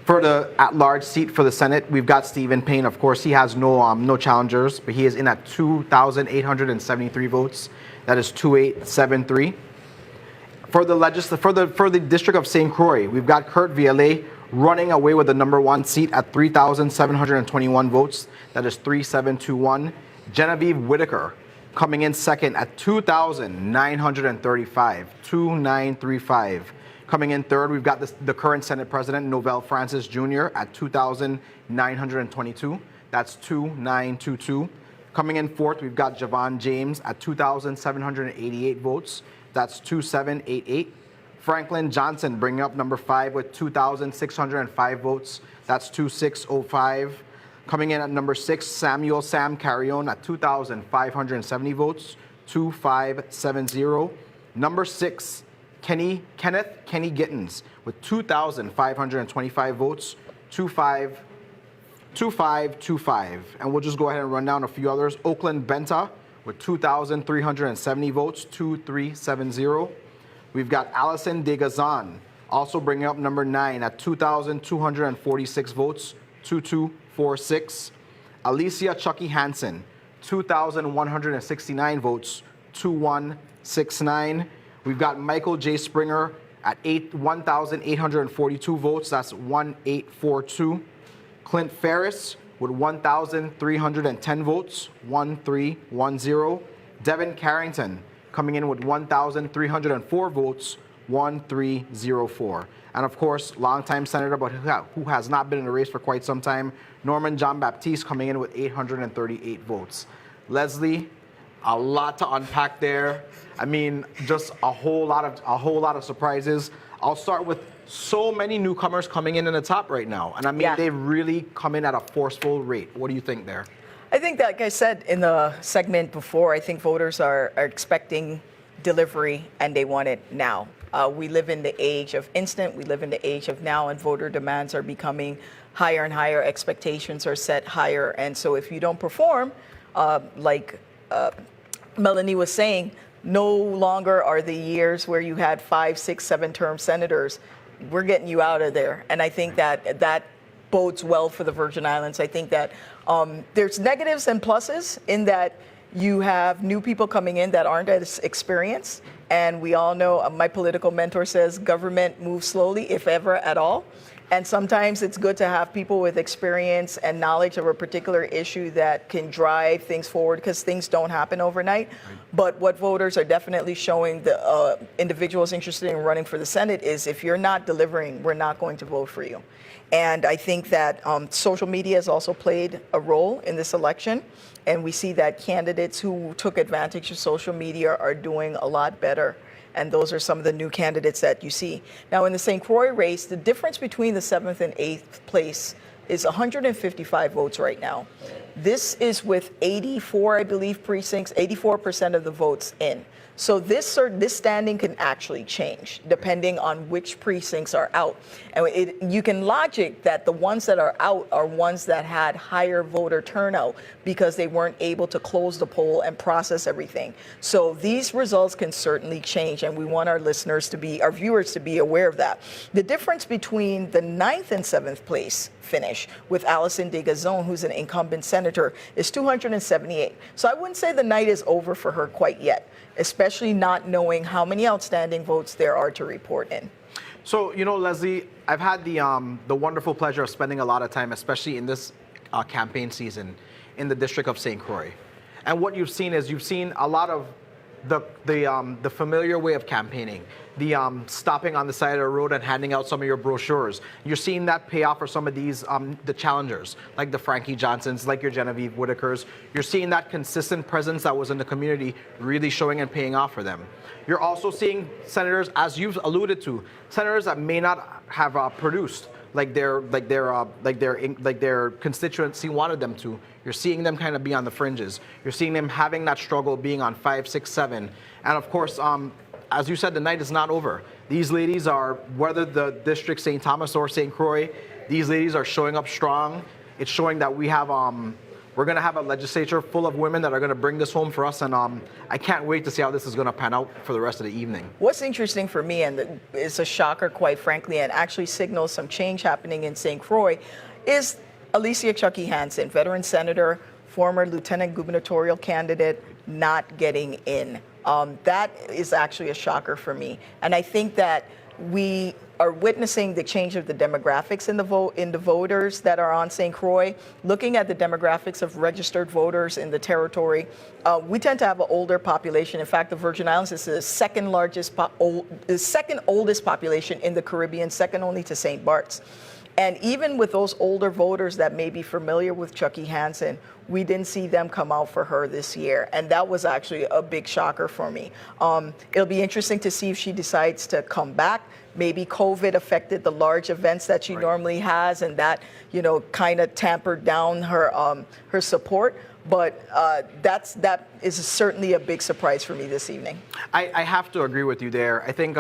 For the at-large seat for the Senate, we've got Stephen Payne. Of course, he has no challengers, but he is in at 2,873 votes. That is 2873. For the District of St. Croix, we've got Kurt Vialet running away with the number one seat at 3,721 votes. That is 3721. Genevieve Whitaker coming in second at 2,935, 2935. Coming in third, we've got the current Senate President, Novell Francis Jr. at 2,922. That's 2922. Coming in fourth, we've got Javon James at 2,788 votes. That's 2788. Franklin Johnson bringing up number 5 with 2,605 votes. That's 2605. Coming in at number 6, Samuel Sam Carrion at 2,570 votes, 2570. Number 6, Kenny Gittins with 2,525 votes, 2525. And we'll just go ahead and run down a few others. Oakland Benta with 2,370 votes, 2370. We've got Allison Degazan also bringing up number 9 at 2,246 votes, 2246. Alicia Chucky Hansen, 2,169 votes, 2169. We've got Michael J. Springer at 1,842 votes, that's 1842. Clint Ferris with 1,310 votes, 1310. Devin Carrington coming in with 1,304 votes, 1304. And of course, longtime senator, but who has not been in the race for quite some time, Norman John Baptiste coming in with 838 votes. Leslie, a lot to unpack there. I mean, just a whole lot of surprises. I'll start with so many newcomers coming in the top right now. And I mean, they really come in at a forceful rate. What do you think there?
I think that, like I said in the segment before, I think voters are expecting delivery and they want it now. We live in the age of instant, we live in the age of now, and voter demands are becoming higher and higher, expectations are set higher. And so if you don't perform, like Melanie was saying, no longer are the years where you had 5, 6, 7-term senators. We're getting you out of there. And I think that bodes well for the Virgin Islands. I think that there's negatives and pluses in that you have new people coming in that aren't as experienced. And we all know, my political mentor says, government moves slowly, if ever at all. And sometimes it's good to have people with experience and knowledge of a particular issue that can drive things forward, because things don't happen overnight. But what voters are definitely showing the individuals interested in running for the Senate is, if you're not delivering, we're not going to vote for you. And I think that social media has also played a role in this election. And we see that candidates who took advantage of social media are doing a lot better. And those are some of the new candidates that you see. Now, in the St. Croix race, the difference between the 7th and 8th place is 155 votes right now. This is with 84, I believe, precincts, 84% of the votes in. So this standing can actually change depending on which precincts are out. And you can logic that the ones that are out are ones that had higher voter turnout because they weren't able to close the poll and process everything. So these results can certainly change, and we want our listeners to be, our viewers to be aware of that. The difference between the 9th and 7th place finish with Allison Degazan, who's an incumbent senator, is 278. So I wouldn't say the night is over for her quite yet, especially not knowing how many outstanding votes there are to report in.
So, you know, Leslie, I've had the wonderful pleasure of spending a lot of time, especially in this campaign season, in the District of St. Croix. And what you've seen is a lot of the familiar way of campaigning, the stopping on the side of the road and handing out some of your brochures. You're seeing that pay off for some of these, the challengers, like the Frankie Johnsons, like your Genevieve Whitakers. You're seeing that consistent presence that was in the community really showing and paying off for them. You're also seeing senators, as you've alluded to, senators that may not have produced like their constituency wanted them to. You're seeing them kind of be on the fringes. You're seeing them having that struggle, being on 5, 6, 7. And of course, as you said, the night is not over. These ladies are, whether the district St. Thomas or St. Croix, these ladies are showing up strong. It's showing that we have, we're going to have a legislature full of women that are going to bring this home for us. And I can't wait to see how this is going to pan out for the rest of the evening.
What's interesting for me, and it's a shocker, quite frankly, and actually signals some change happening in St. Croix, is Alicia Chucky Hansen, veteran senator, former lieutenant gubernatorial candidate, not getting in. That is actually a shocker for me. And I think that we are witnessing the change of the demographics in the voters that are on St. Croix. Looking at the demographics of registered voters in the territory, we tend to have an older population. In fact, the Virgin Islands is the second oldest population in the Caribbean, second only to St. Bart's. And even with those older voters that may be familiar with Chucky Hansen, we didn't see them come out for her this year. And that was actually a big shocker for me. It'll be interesting to see if she decides to come back. Maybe COVID affected the large events that she normally has, and that, kind of tampered down her her support. But that is certainly a big surprise for me this evening.
I have to agree with you there. I think,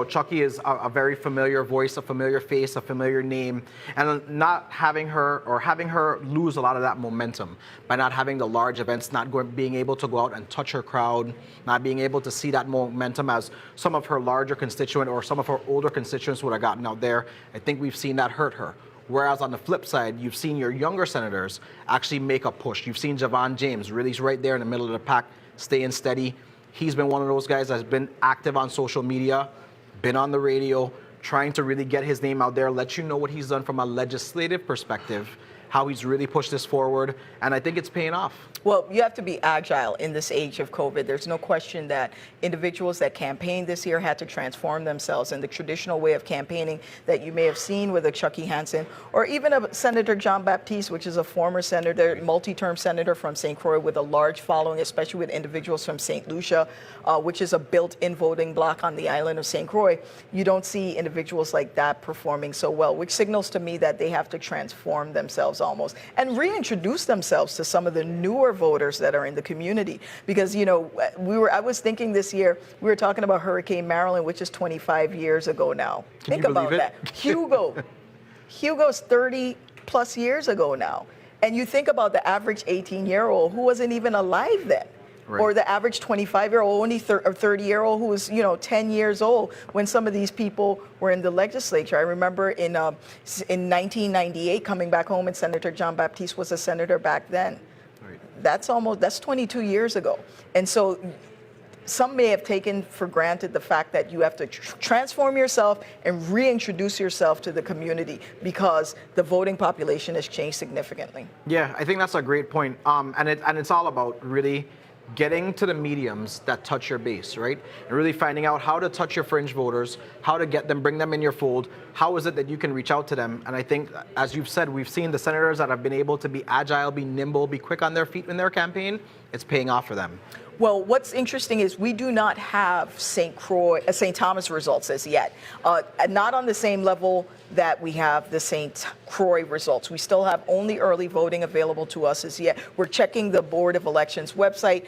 Chucky is a very familiar voice, a familiar face, a familiar name, and not having her or having her lose a lot of that momentum by not having the large events, not being able to go out and touch her crowd, not being able to see that momentum as some of her larger constituent or some of her older constituents would have gotten out there. I think we've seen that hurt her. Whereas on the flip side, you've seen your younger senators actually make a push. You've seen Javon James really right there in the middle of the pack, staying steady. He's been one of those guys that's been active on social media, been on the radio, trying to really get his name out there, let you know what he's done from a legislative perspective, how he's really pushed this forward, and I think it's paying off.
Well, you have to be agile in this age of COVID. There's no question that individuals that campaigned this year had to transform themselves in the traditional way of campaigning that you may have seen with a Chucky Hansen or even a Senator John Baptiste, which is a former senator, multi-term senator from St. Croix with a large following, especially with individuals from St. Lucia, which is a built-in voting bloc on the island of St. Croix. You don't see individuals like that performing so well, which signals to me that they have to transform themselves almost and reintroduce themselves to some of the newer voters that are in the community. Because, I was thinking this year, we were talking about Hurricane Marilyn, which is 25 years ago now. Think about that. Hugo's 30 plus years ago now. And you think about the average 18-year-old who wasn't even alive then. Right. Or the average 25-year-old, only 30-year-old who was, 10 years old when some of these people were in the legislature. I remember in 1998 coming back home and Senator John Baptiste was a senator back then. Right. That's 22 years ago. And so some may have taken for granted the fact that you have to transform yourself and reintroduce yourself to the community because the voting population has changed significantly.
Yeah, I think that's a great point. And it's all about really getting to the mediums that touch your base, right? And really finding out how to touch your fringe voters, how to get them, bring them in your fold. How is it that you can reach out to them? And I think, as you've said, we've seen the senators that have been able to be agile, be nimble, be quick on their feet in their campaign. It's paying off for them.
Well, what's interesting is we do not have St. Thomas results as yet. Not on the same level that we have the St. Croix results. We still have only early voting available to us as yet. We're checking the Board of Elections website.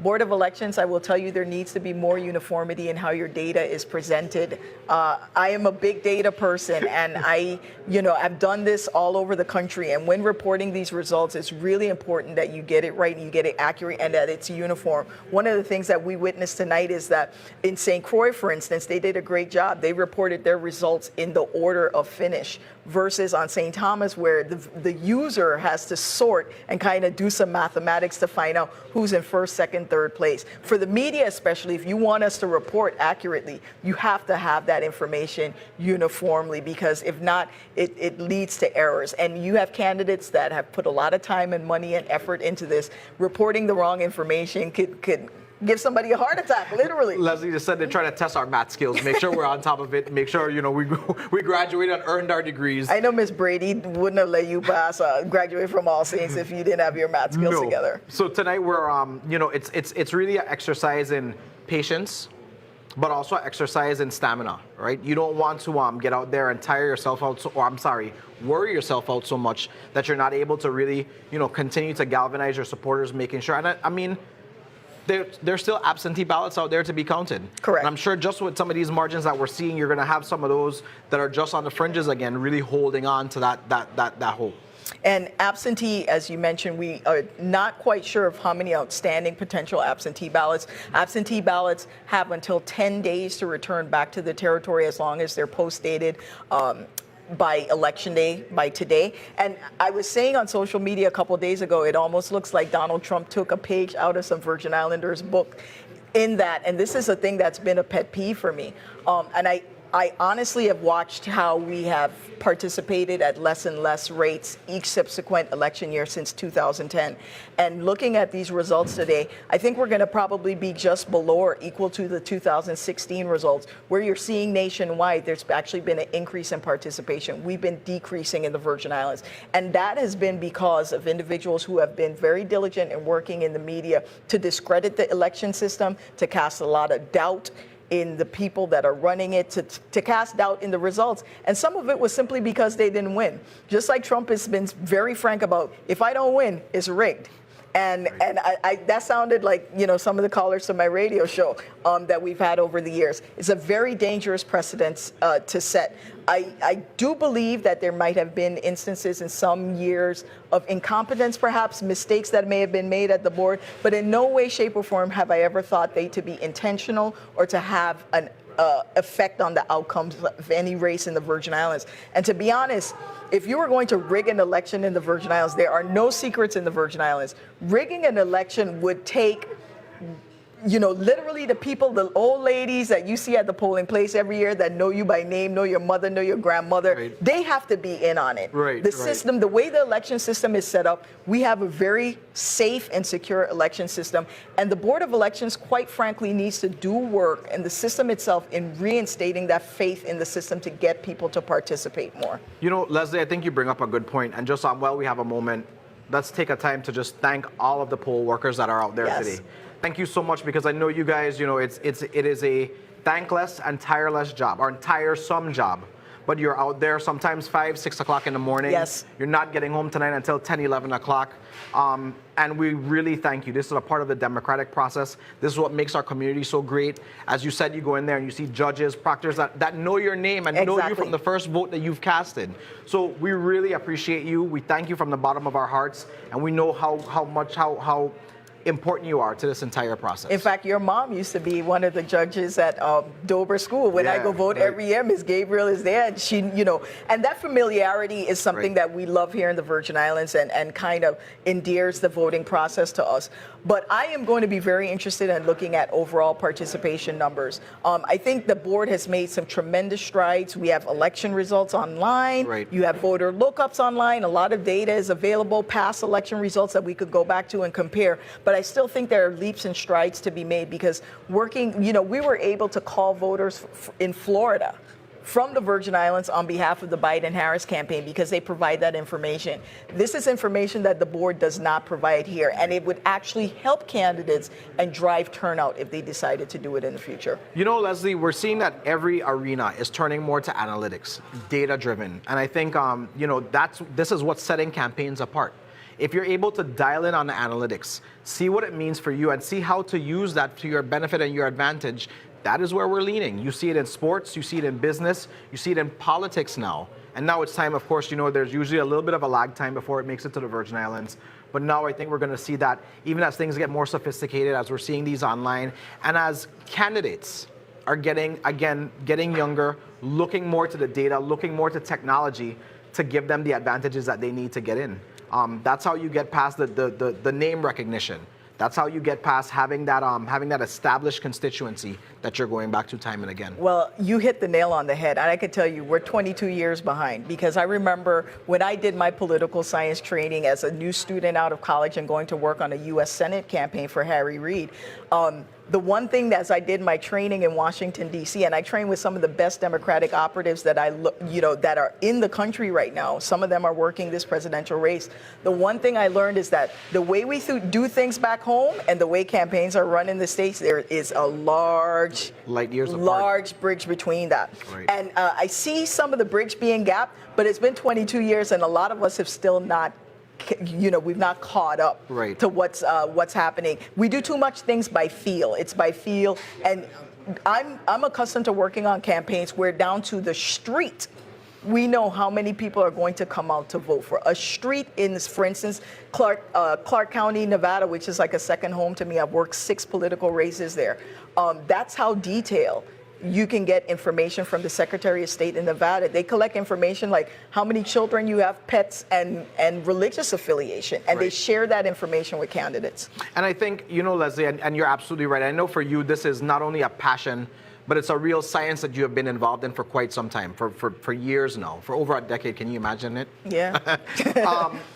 Board of Elections, I will tell you there needs to be more uniformity in how your data is presented. I am a big data person and I've done this all over the country. And when reporting these results, it's really important that you get it right and you get it accurate and that it's uniform. One of the things that we witnessed tonight is that in St. Croix, for instance, they did a great job. They reported their results in the order of finish versus on St. Thomas where the user has to sort and kind of do some mathematics to find out who's in first, second, third place. For the media especially, if you want us to report accurately, you have to have that information uniformly because if not, it leads to errors. And you have candidates that have put a lot of time and money and effort into this. Reporting the wrong information could give somebody a heart attack, literally.
Leslie just said they're trying to test our math skills, make sure we're on top of it, make sure, we graduated and earned our degrees.
I know Miss Brady wouldn't have let you pass, graduate from All Saints if you didn't have your math skills together.
So tonight we're, it's really an exercise in patience, but also an exercise in stamina, right? You don't want to get out there and tire yourself out, worry yourself out so much that you're not able to really, continue to galvanize your supporters, making sure, and there's still absentee ballots out there to be counted.
Correct.
And I'm sure just with some of these margins that we're seeing, you're going to have some of those that are just on the fringes again, really holding on to that hope.
And absentee, as you mentioned, we are not quite sure of how many outstanding potential absentee ballots. Absentee ballots have until 10 days to return back to the territory as long as they're post-dated by election day, by today. And I was saying on social media a couple of days ago, it almost looks like Donald Trump took a page out of some Virgin Islanders book in that. And this is a thing that's been a pet peeve for me. And I honestly have watched how we have participated at less and less rates each subsequent election year since 2010. And looking at these results today, I think we're going to probably be just below or equal to the 2016 results, where you're seeing nationwide there's actually been an increase in participation. We've been decreasing in the Virgin Islands. And that has been because of individuals who have been very diligent in working in the media to discredit the election system, to cast a lot of doubt in the people that are running it, to cast doubt in the results. And some of it was simply because they didn't win. Just like Trump has been very frank about, if I don't win, it's rigged. And I that sounded like, you know, some of the callers to my radio show that we've had over the years. It's a very dangerous precedent to set. I do believe that there might have been instances in some years of incompetence, perhaps mistakes that may have been made at the board, but in no way, shape, or form have I ever thought they to be intentional or to have an effect on the outcomes of any race in the Virgin Islands. And to be honest, if you were going to rig an election in the Virgin Islands, there are no secrets in the Virgin Islands. Rigging an election would take, you know, literally the people, the old ladies that you see at the polling place every year that know you by name, know your mother, know your grandmother,
Right.
they have to be in on it.
Right,
The
right.
system, the way the election system is set up, we have a very safe and secure election system. And the Board of Elections, quite frankly, needs to do work in the system itself in reinstating that faith in the system to get people to participate more.
You know, Leslie, I think you bring up a good point. And just while we have a moment, let's take a time to just thank all of the poll workers that are out there
Yes.
today. Thank you so much, because I know you guys, you know, it is a thankless and tireless job, or tiresome job. But you're out there sometimes 5, 6 o'clock in the morning.
Yes.
You're not getting home tonight until 10, 11 o'clock. And we really thank you. This is a part of the democratic process. This is what makes our community so great. As you said, you go in there and you see judges, proctors that know your name and know you
Exactly.
from the first vote that you've casted. So we really appreciate you. We thank you from the bottom of our hearts. And we know how important you are to this entire process.
In fact, your mom used to be one of the judges at Dover School. When I
Yeah,
go vote
right.
every year, Ms. Gabriel is there. And she, you know, and that familiarity is something
Right.
that we love here in the Virgin Islands, and kind of endears the voting process to us. But I am going to be very interested in looking at overall participation numbers. I think the board has made some tremendous strides. We have election results online.
Right.
You have voter lookups online. A lot of data is available, past election results that we could go back to and compare. But I still think there are leaps and strides to be made, because working, you know, we were able to call voters in Florida from the Virgin Islands on behalf of the Biden-Harris campaign, because they provide that information. This is information that the board does not provide here, and it would actually help candidates and drive turnout if they decided to do it in the future.
You know, Leslie, we're seeing that every arena is turning more to analytics, data-driven. And I think, you know, this is what's setting campaigns apart. If you're able to dial in on the analytics, see what it means for you, and see how to use that to your benefit and your advantage, that is where we're leaning. You see it in sports, you see it in business, you see it in politics now. And now it's time, of course, you know, there's usually a little bit of a lag time before it makes it to the Virgin Islands. But now I think we're going to see that even as things get more sophisticated, as we're seeing these online, and as candidates are getting younger, looking more to the data, looking more to technology to give them the advantages that they need to get in. That's how you get past the name recognition. That's how you get past having that established constituency that you're going back to time and again.
Well, you hit the nail on the head. And I can tell you, we're 22 years behind, because I remember when I did my political science training as a new student out of college and going to work on a U.S. Senate campaign for Harry Reid. The one thing that, as I did my training in Washington, D.C., and I trained with some of the best Democratic operatives that that are in the country right now. Some of them are working this presidential race. The one thing I learned is that the way we do things back home and the way campaigns are run in the States, there is a large bridge between that.
Right.
And I see some of the bridge being gapped, but it's been 22 years, and a lot of us have still not, you know, we've not caught up
Right.
to what's happening. We do too much things by feel. It's by feel, and I'm accustomed to working on campaigns where down to the street, we know how many people are going to come out to vote for. A street in, for instance, Clark County, Nevada, which is like a second home to me. I've worked 6 political races there. That's how detailed you can get information from the Secretary of State in Nevada. They collect information like how many children you have, pets, and religious affiliation, and they
Right.
share that information with candidates.
And I think, you know, Leslie, and you're absolutely right. I know for you, this is not only a passion, but it's a real science that you have been involved in for quite some time, for years now, for over a decade. Can you imagine it?
Yeah.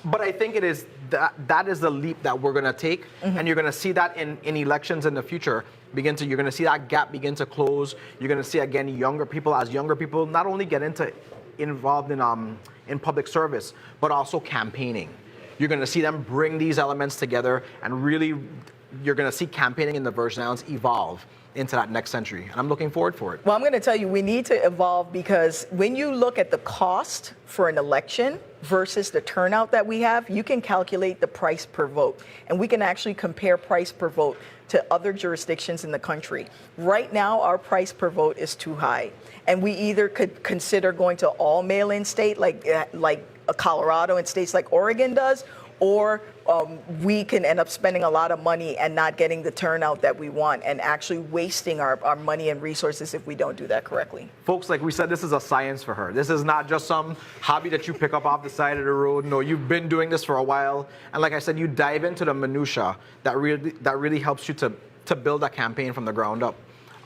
But I think it is that is the leap that we're going to take, and you're going to see that in elections in the future. You're going to see that gap begin to close. You're going to see again younger people not only get involved in public service, but also campaigning. You're going to see them bring these elements together, and really, you're going to see campaigning in the Virgin Islands evolve into that next century. And I'm looking forward for it.
Well, I'm going to tell you, we need to evolve, because when you look at the cost for an election versus the turnout that we have, you can calculate the price per vote. And we can actually compare price per vote to other jurisdictions in the country. Right now, our price per vote is too high. And we either could consider going to all mail-in state like Colorado and states like Oregon does, or we can end up spending a lot of money and not getting the turnout that we want, and actually wasting our money and resources if we don't do that correctly.
Folks, like we said, this is a science for her. This is not just some hobby that you pick up off the side of the road. No, you've been doing this for a while. And like I said, you dive into the minutia that really helps you to build a campaign from the ground up.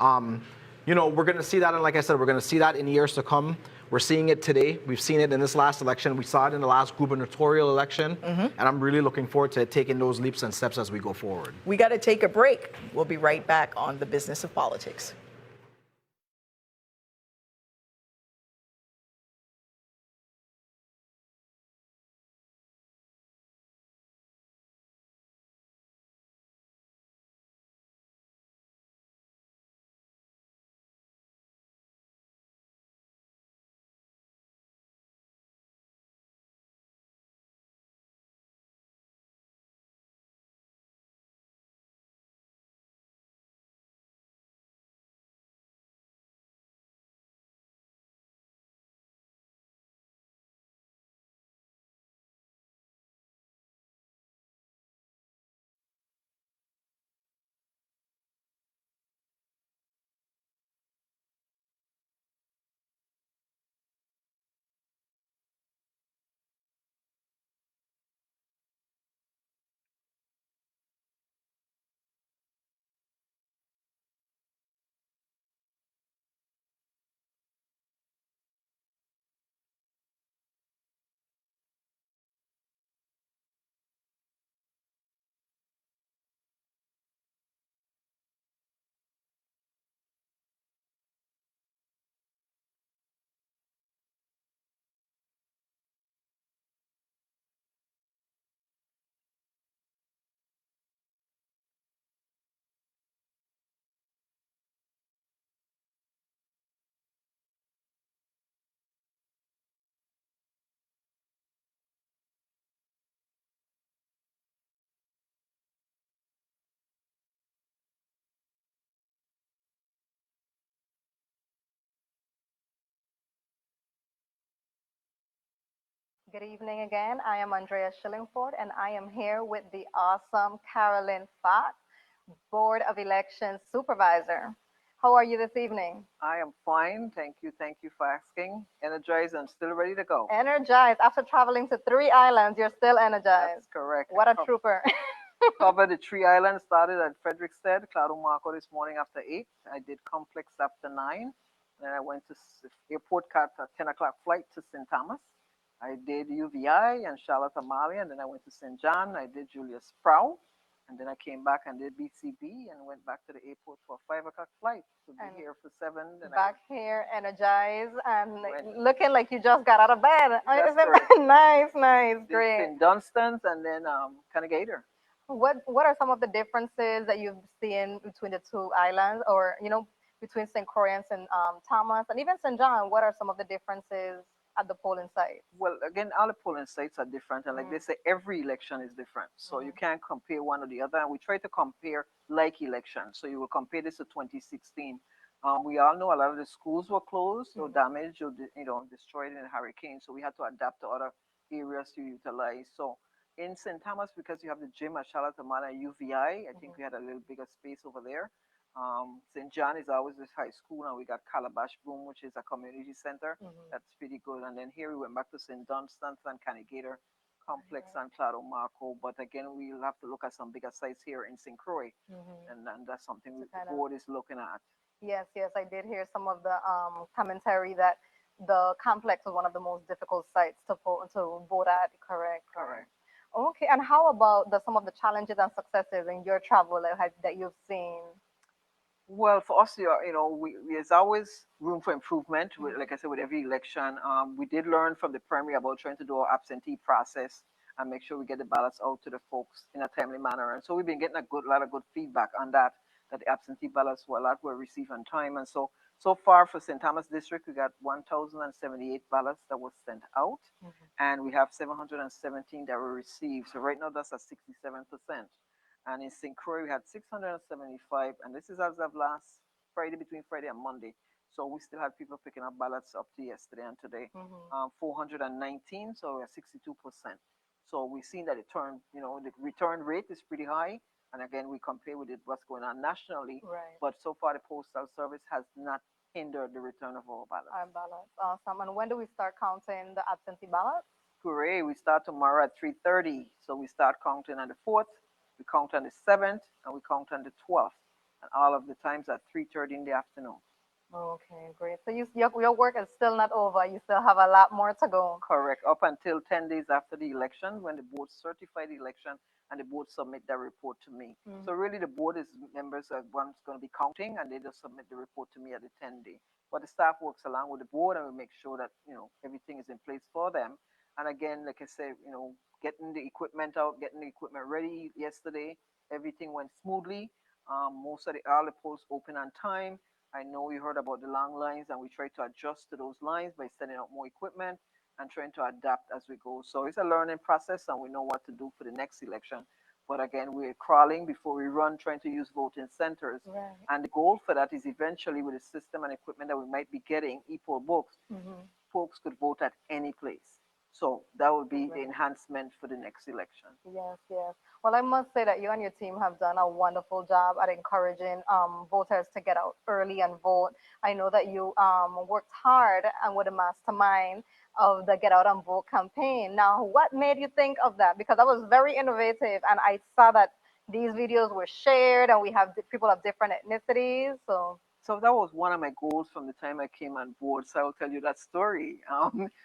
We're going to see that, and like I said, we're going to see that in years to come. We're seeing it today. We've seen it in this last election. We saw it in the last gubernatorial election. And I'm really looking forward to taking those leaps and steps as we go forward.
We got to take a break. We'll be right back on The Business of Politics.
Good evening again. I am Andrea Shillingford, and I am here with the awesome Carolyn Fott, Board of Elections Supervisor. How are you this evening?
I am fine. Thank you. Thank you for asking. Energized and still ready to go.
Energized. After traveling to 3 islands, you're still energized.
That's correct.
What a trooper.
Covered the 3 islands, started at Frederickstead, Cloud Marco this morning after 8. I did Complex after 9. Then I went to airport, caught a 10 o'clock flight to St. Thomas. I did UVI and Charlotte Amalia, and then I went to St. John. I did Julius Sproul, and then I came back and did BCB and went back to the airport for a 5 o'clock flight to be here for 7. Then
back here, energized and looking like you just got out of bed.
That's
Nice, great.
In Dunstans and then Canagator.
What are some of the differences that you've seen between the 2 islands, or between St. Croix and St. Thomas, and even St. John? What are some of the differences at the polling site?
Well, again, all the polling sites are different, and like they say, every election is different, so you can't compare one or the other. And we try to compare like elections, so you will compare this to 2016. We all know a lot of the schools were closed, so damaged, or destroyed in a hurricane, so we had to adapt to other areas to utilize. So in St. Thomas, because you have the gym at Charlotte Amalia UVI, I think we had a little bigger space over there. St. John is always this high school, and we got Calabash Boom, which is a community center. That's pretty good. And then here we went back to St. Dunstan's and Canagator Complex and Claro Marco. But again, we'll have to look at some bigger sites here in St. Croix, and that's something the board is looking at.
Yes, yes, I did hear some of the commentary that the complex was one of the most difficult sites to vote at. Correct.
Correct.
Okay, and how about some of the challenges and successes in your travel that you've seen?
Well, for us, there's always room for improvement. Like I said, with every election, we did learn from the primary about trying to do our absentee process and make sure we get the ballots out to the folks in a timely manner. And so we've been getting a lot of good feedback on that. That the absentee ballots were received on time. And so far for St. Thomas District, we got 1,078 ballots that were sent out, and we have 717 that were received. So right now, that's at 67%. And in St. Croix, we had 675, and this is as of last Friday, between Friday and Monday. So we still had people picking up ballots up to yesterday and today. 419, so we're 62%. So we've seen that the return rate is pretty high. And again, we compare with what's going on nationally.
Right.
But so far, the Postal Service has not hindered the return of our ballots.
Our ballots, awesome. And when do we start counting the absentee ballots?
Hooray, we start tomorrow at 3:30. So we start counting on the 4th, we count on the 7th, and we count on the 12th. And all of the times at 3:30 in the afternoon.
Okay, great. So your work is still not over. You still have a lot more to go.
Correct. Up until 10 days after the election, when the board certify the election and the board submit their report to me. So really the board is members of one's going to be counting, and they just submit the report to me at the 10-day. But the staff works along with the board, and we make sure that, everything is in place for them. And again, like I said, getting the equipment out, getting the equipment ready yesterday, everything went smoothly. Most of all the polls open on time. I know you heard about the long lines, and we try to adjust to those lines by sending out more equipment and trying to adapt as we go. So it's a learning process, and we know what to do for the next election. But again, we're crawling before we run, trying to use voting centers.
Right.
And the goal for that is eventually, with the system and equipment that we might be getting, e-poll books, folks could vote at any place. So that will be the enhancement for the next election.
Yes, yes. Well, I must say that you and your team have done a wonderful job at encouraging voters to get out early and vote. I know that you worked hard and with a mastermind of the Get Out and Vote campaign. Now, what made you think of that? Because that was very innovative, and I saw that these videos were shared, and we have people of different ethnicities.
So that was one of my goals from the time I came on board. So I will tell you that story.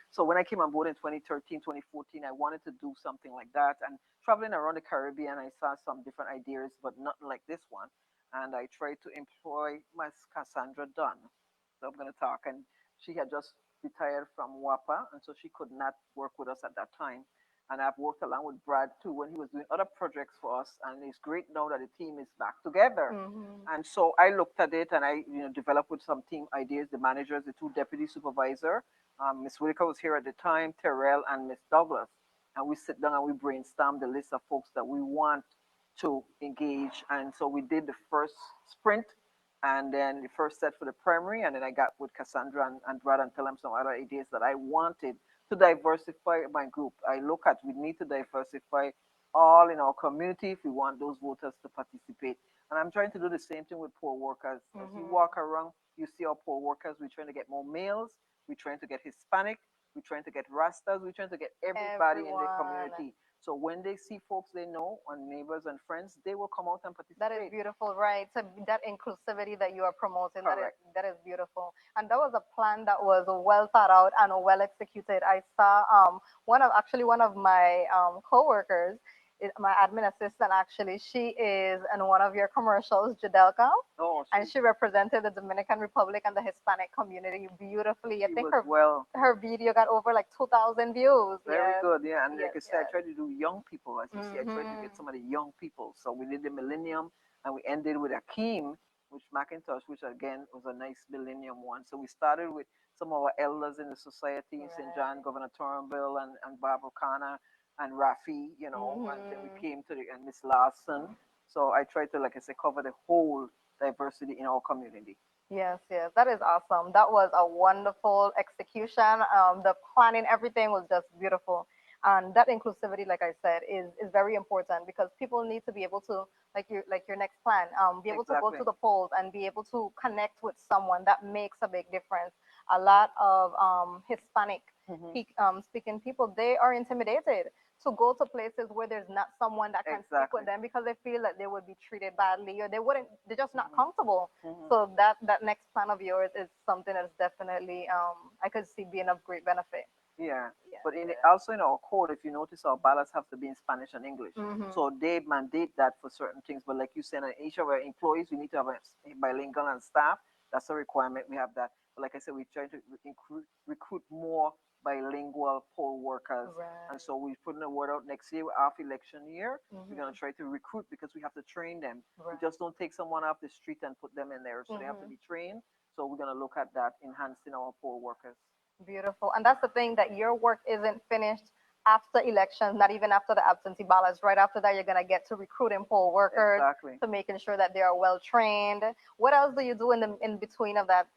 So when I came on board in 2013, 2014, I wanted to do something like that. And traveling around the Caribbean, I saw some different ideas, but nothing like this one. And I tried to employ Miss Cassandra Dunn. So I'm going to talk. And she had just retired from WAPA, and so she could not work with us at that time. And I've worked along with Brad too when he was doing other projects for us. And it's great now that the team is back together. And so I looked at it, and I developed with some team ideas, the managers, the two deputy supervisor. Miss Whitaker was here at the time, Terrell and Miss Douglas. And we sit down and we brainstorm the list of folks that we want to engage. And so we did the first sprint, and then the first set for the primary. And then I got with Cassandra and Brad and tell them some other ideas that I wanted to diversify my group. I look at, we need to diversify all in our community if we want those voters to participate. And I'm trying to do the same thing with poor workers. As you walk around, you see our poor workers. We're trying to get more males. We're trying to get Hispanic. We're trying to get Rastas. We're trying to get everybody in the community. So when they see folks they know, and neighbors and friends, they will come out and participate.
That is beautiful, right? So that inclusivity that you are promoting, that is beautiful. And that was a plan that was well thought out and well executed. I saw one of my coworkers, my admin assistant actually, she is in one of your commercials, Jadelka. And she represented the Dominican Republic and the Hispanic community beautifully. I think her video got over like 2,000 views.
Very good, yeah. And like I said, I tried to do young people. As you see, I tried to get some of the young people. So we did the Millennium, and we ended with Akeem, which Macintosh, which again was a nice Millennium one. So we started with some of our elders in the society, St. John, Governor Turnbull, and Barbara Kana, and Rafi, and then we came to and Miss Larson. So I tried to, like I said, cover the whole diversity in our community.
Yes, yes, that is awesome. That was a wonderful execution. The planning, everything was just beautiful. And that inclusivity, like I said, is very important because people need to be able to, like your next plan, be able to go to the polls and be able to connect with someone. That makes a big difference. A lot of Hispanic speaking people, they are intimidated to go to places where there's not someone that can speak
Exactly.
with them because they feel that they would be treated badly or they're just not comfortable. So that next plan of yours is something that's definitely I could see being of great benefit.
Yeah.
Yeah,
But
yeah.
also in our code, if you notice, our ballots have to be in Spanish and English. So they mandate that for certain things. But like you said, in each of our employees, we need to have a bilingual and staff. That's a requirement. We have that. But like I said, we try to recruit more bilingual poll workers.
Right.
And so we're putting the word out next year, after election year. We're going to try to recruit because we have to train them.
Right.
We just don't take someone off the street and put them in there. So they have to be trained. So we're going to look at that, enhancing our poll workers.
Beautiful. And that's the thing, that your work isn't finished after elections, not even after the absentee ballots. Right after that, you're going to get to recruiting poll workers,
Exactly.
to making sure that they are well trained. What else do you do in between of that,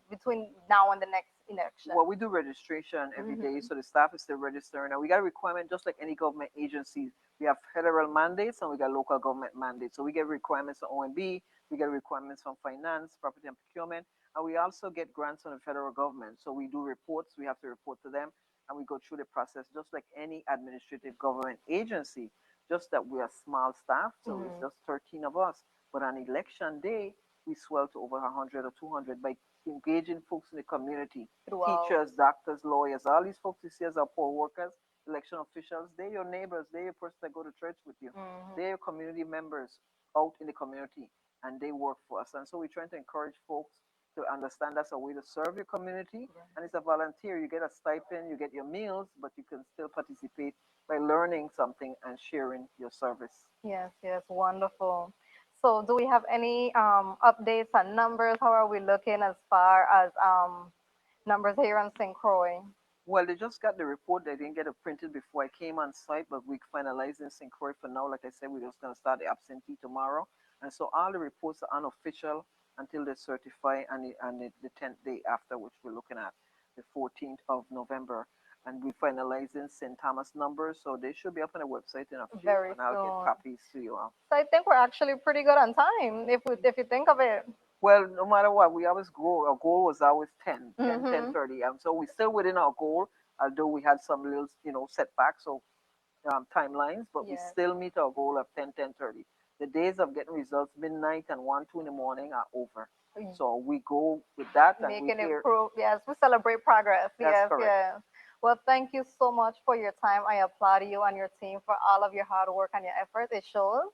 between now and the next election?
Well, we do registration every day, so the staff is still registering. And we got a requirement, just like any government agency. We have federal mandates and we got local government mandates. So we get requirements from OMB, we get requirements from finance, property and procurement, and we also get grants from the federal government. So we do reports, we have to report to them, and we go through the process just like any administrative government agency, just that we are small staff, so it's just 13 of us. But on election day, we swell to over 100 or 200 by engaging folks in the community, teachers, doctors, lawyers, all these folks you see as our poll workers, election officials, they're your neighbors, they're your person that go to church with you, they're your community members out in the community, and they work for us. And so we're trying to encourage folks to understand that's a way to serve your community, and it's a volunteer. You get a stipend, you get your meals, but you can still participate by learning something and sharing your service.
Yes, yes, wonderful. So do we have any updates on numbers? How are we looking as far as numbers here on St. Croix?
Well, they just got the report. They didn't get it printed before I came on site, but we finalized in St. Croix for now. Like I said, we're just going to start the absentee tomorrow. And so all the reports are unofficial until they certify and the 10th day after, which we're looking at the 14th of November. And we finalize in St. Thomas numbers, so they should be up on the website in a few,
Very
and I'll
soon.
get copies to you all.
So I think we're actually pretty good on time, if you think of it.
Well, no matter what, we always grow. Our goal was always 10, 10:30. And so we're still within our goal, although we had some little, setbacks, so timelines, but we still meet our goal of 10:30. The days of getting results midnight and 1, 2 in the morning are over. So we go with that. And
Making it improve. Yes, we celebrate progress.
That's correct.
Yes. Well, thank you so much for your time. I applaud you and your team for all of your hard work and your efforts. It shows,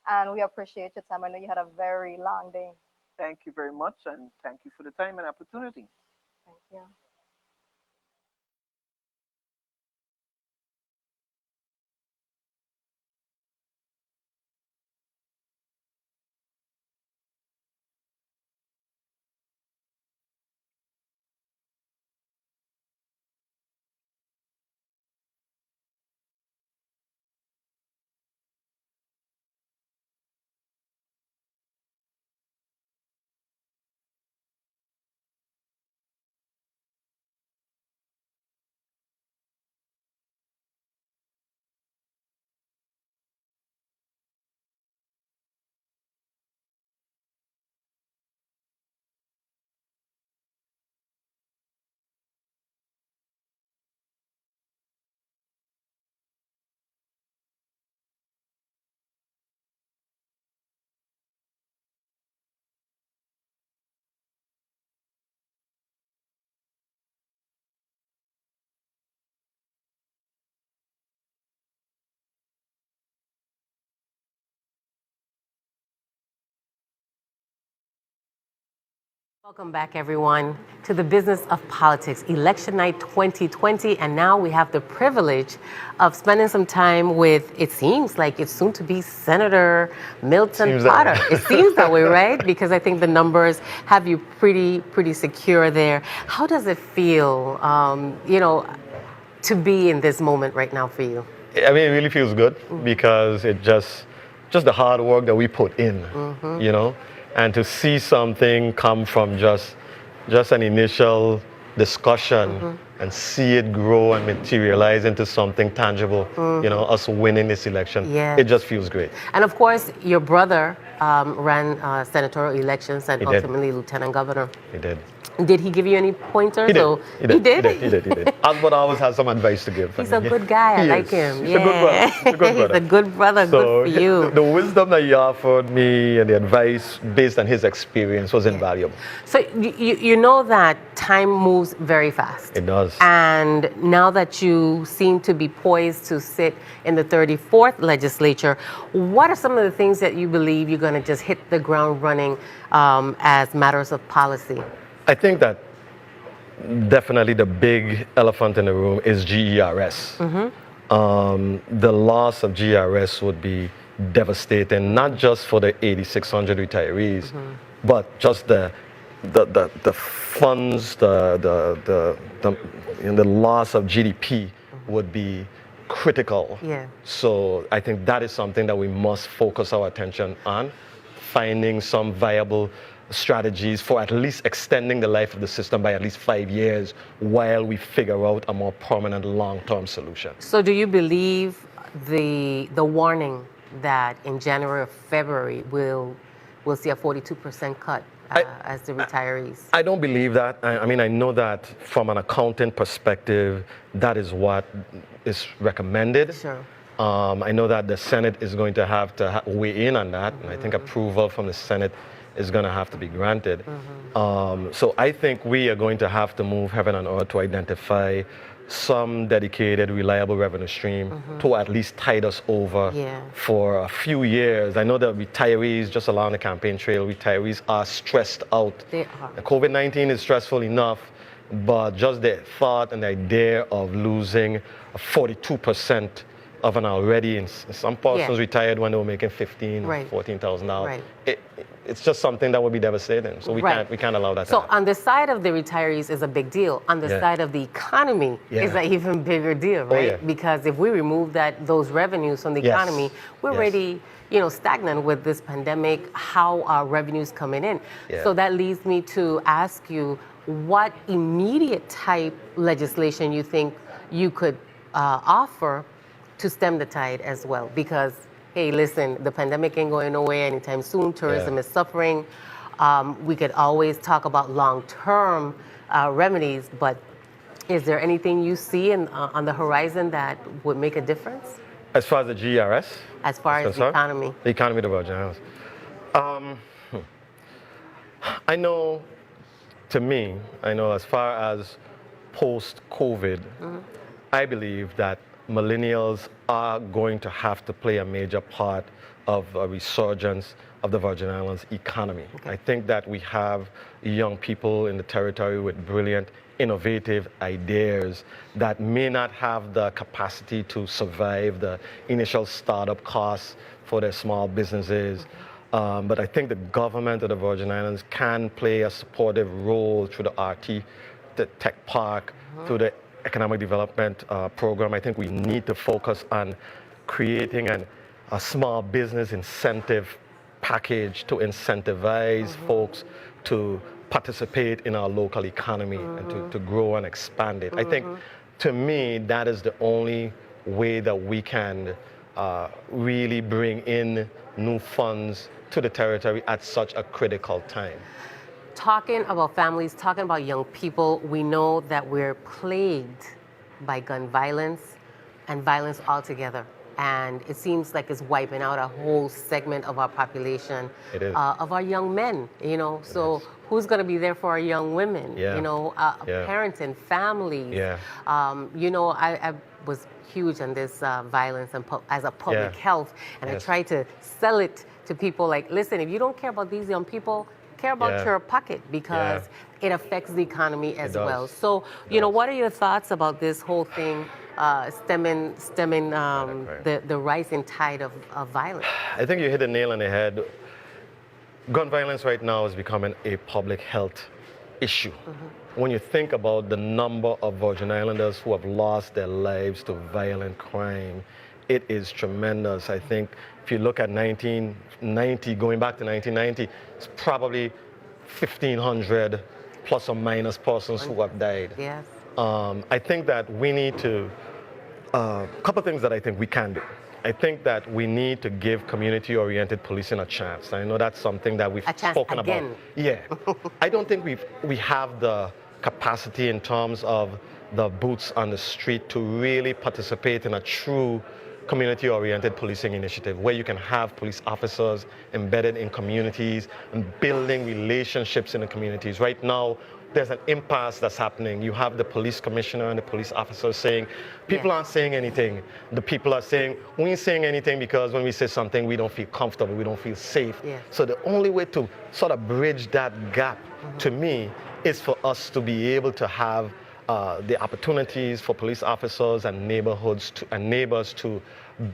and we appreciate your time. I know you had a very long day.
Thank you very much, and thank you for the time and opportunity.
Thank you.
Welcome back, everyone, to the Business of Politics, Election Night 2020. And now we have the privilege of spending some time with, it seems like it's soon to be Senator Milton Potter. It seems that way, right? Because I think the numbers have you pretty secure there. How does it feel, to be in this moment right now for you?
I mean, it really feels good because it just the hard work that we put in, and to see something come from just an initial discussion and see it grow and materialize into something tangible, us winning this election, it just feels great.
And of course, your brother ran senatorial elections and
He
ultimately lieutenant governor.
He did.
Did he give you any pointers?
He did.
Or-
He did.
He did?
Albert always has some advice to give.
He's a good guy. I like him.
He's a good brother. He's a good brother.
He's a good brother.
So
Good for you.
the wisdom that he offered me and the advice based on his experience was invaluable.
So you know that time moves very fast.
It does.
And now that you seem to be poised to sit in the 34th legislature, what are some of the things that you believe you're going to just hit the ground running as matters of policy?
I think that definitely the big elephant in the room is GERS. The loss of GERS would be devastating, not just for the 8,600 retirees, but just the funds, the loss of GDP would be critical.
Yeah.
So I think that is something that we must focus our attention on, finding some viable strategies for at least extending the life of the system by at least 5 years while we figure out a more permanent long-term solution.
So do you believe the warning that in January or February we'll see a 42% cut as the retirees?
I don't believe that. I mean, I know that from an accounting perspective, that is what is recommended.
Sure.
I know that the Senate is going to have to weigh in on that, and I think approval from the Senate is going to have to be granted. So I think we are going to have to move heaven and earth to identify some dedicated, reliable revenue stream to at least tide us over for a few years. I know that retirees, just along the campaign trail, retirees are stressed out.
They are.
COVID-19 is stressful enough, but just the thought and the idea of losing 42% of an already, and some persons retired when they were making $15,000, $14,000.
Right.
It's just something that would be devastating. So we can't allow that to
So
happen.
on the side of the retirees is a big deal. On the side of the economy is an even bigger deal, right? Because if we remove those revenues from the economy, we're already stagnant with this pandemic. How are revenues coming in? So that leads me to ask you, what immediate type legislation you think you could offer to stem the tide as well? Because, hey, listen, the pandemic ain't going nowhere anytime soon. Tourism is suffering. We could always talk about long-term remedies, but is there anything you see on the horizon that would make a difference?
As far as the GERS?
As far as the economy.
The economy of the Virgin Islands. I know, to me, as far as post-COVID, I believe that millennials are going to have to play a major part of a resurgence of the Virgin Islands economy. I think that we have young people in the territory with brilliant, innovative ideas that may not have the capacity to survive the initial startup costs for their small businesses. But I think the government of the Virgin Islands can play a supportive role through the RT, the tech park, through the economic development program. I think we need to focus on creating a small business incentive package to incentivize folks to participate in our local economy and to grow and expand it. I think, to me, that is the only way that we can really bring in new funds to the territory at such a critical time.
Talking about families, talking about young people, we know that we're plagued by gun violence and violence altogether. And it seems like it's wiping out a whole segment of our population, of our young men, So who's going to be there for our young women? Parents and families. I was huge on this violence and as a public health, and I try to sell it to people like, listen, if you don't care about these young people, care about your pocket, because it affects the economy as well. So, what are your thoughts about this whole thing, stemming the rising tide of violence?
I think you hit the nail on the head. Gun violence right now is becoming a public health issue. When you think about the number of Virgin Islanders who have lost their lives to violent crime, it is tremendous. I think if you look at 1990, going back to 1990, it's probably 1,500 plus or minus persons who have died.
Yes.
I think that we need to, a couple of things that I think we can do. I think that we need to give community-oriented policing a chance. I know that's something that we've spoken
again.
about. Yeah. I don't think we have the capacity in terms of the boots on the street to really participate in a true community-oriented policing initiative where you can have police officers embedded in communities and building relationships in the communities. Right now, there's an impasse that's happening. You have the police commissioner and the police officers saying, people aren't saying anything. The people are saying, we ain't saying anything because when we say something, we don't feel comfortable, we don't feel safe. So the only way to sort of bridge that gap, to me, is for us to be able to have the opportunities for police officers and neighborhoods and neighbors to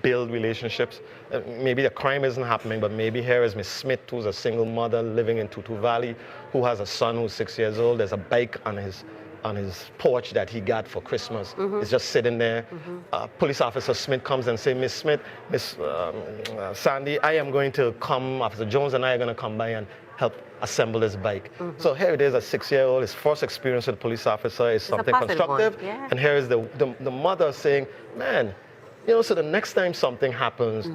build relationships. Maybe the crime isn't happening, but maybe here is Miss Smith, who's a single mother living in Tutu Valley, who has a son who's 6 years old. There's a bike on his porch that he got for Christmas. It's just sitting there. Police Officer Smith comes and says, Miss Smith, Miss Sandy, I am going to come, Officer Jones and I are going to come by and help assemble this bike. So here it is, a 6-year-old, his first experience with a police officer is something constructive. And here is the mother saying, man, you know, so the next time something happens,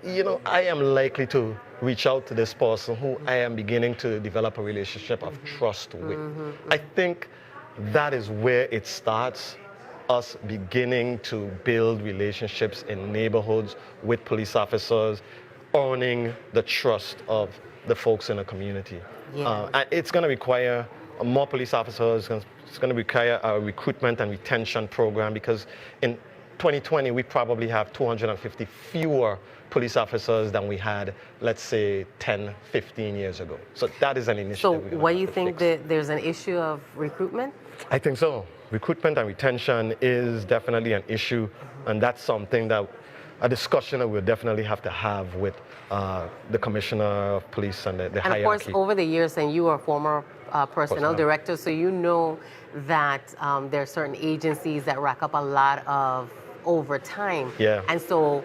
you know, I am likely to reach out to this person who I am beginning to develop a relationship of trust with. I think that is where it starts, us beginning to build relationships in neighborhoods with police officers, earning the trust of the folks in the community. And it's going to require more police officers. It's going to require a recruitment and retention program because in 2020, we probably have 250 fewer police officers than we had, let's say, 10, 15 years ago. So that is an initiative.
So what do you think that there's an issue of recruitment?
I think so. Recruitment and retention is definitely an issue, and that's something that a discussion that we'll definitely have to have with the Commissioner of Police and the hierarchy.
And of course, over the years, and you are a former personnel director, so you know that there are certain agencies that rack up a lot of overtime. And so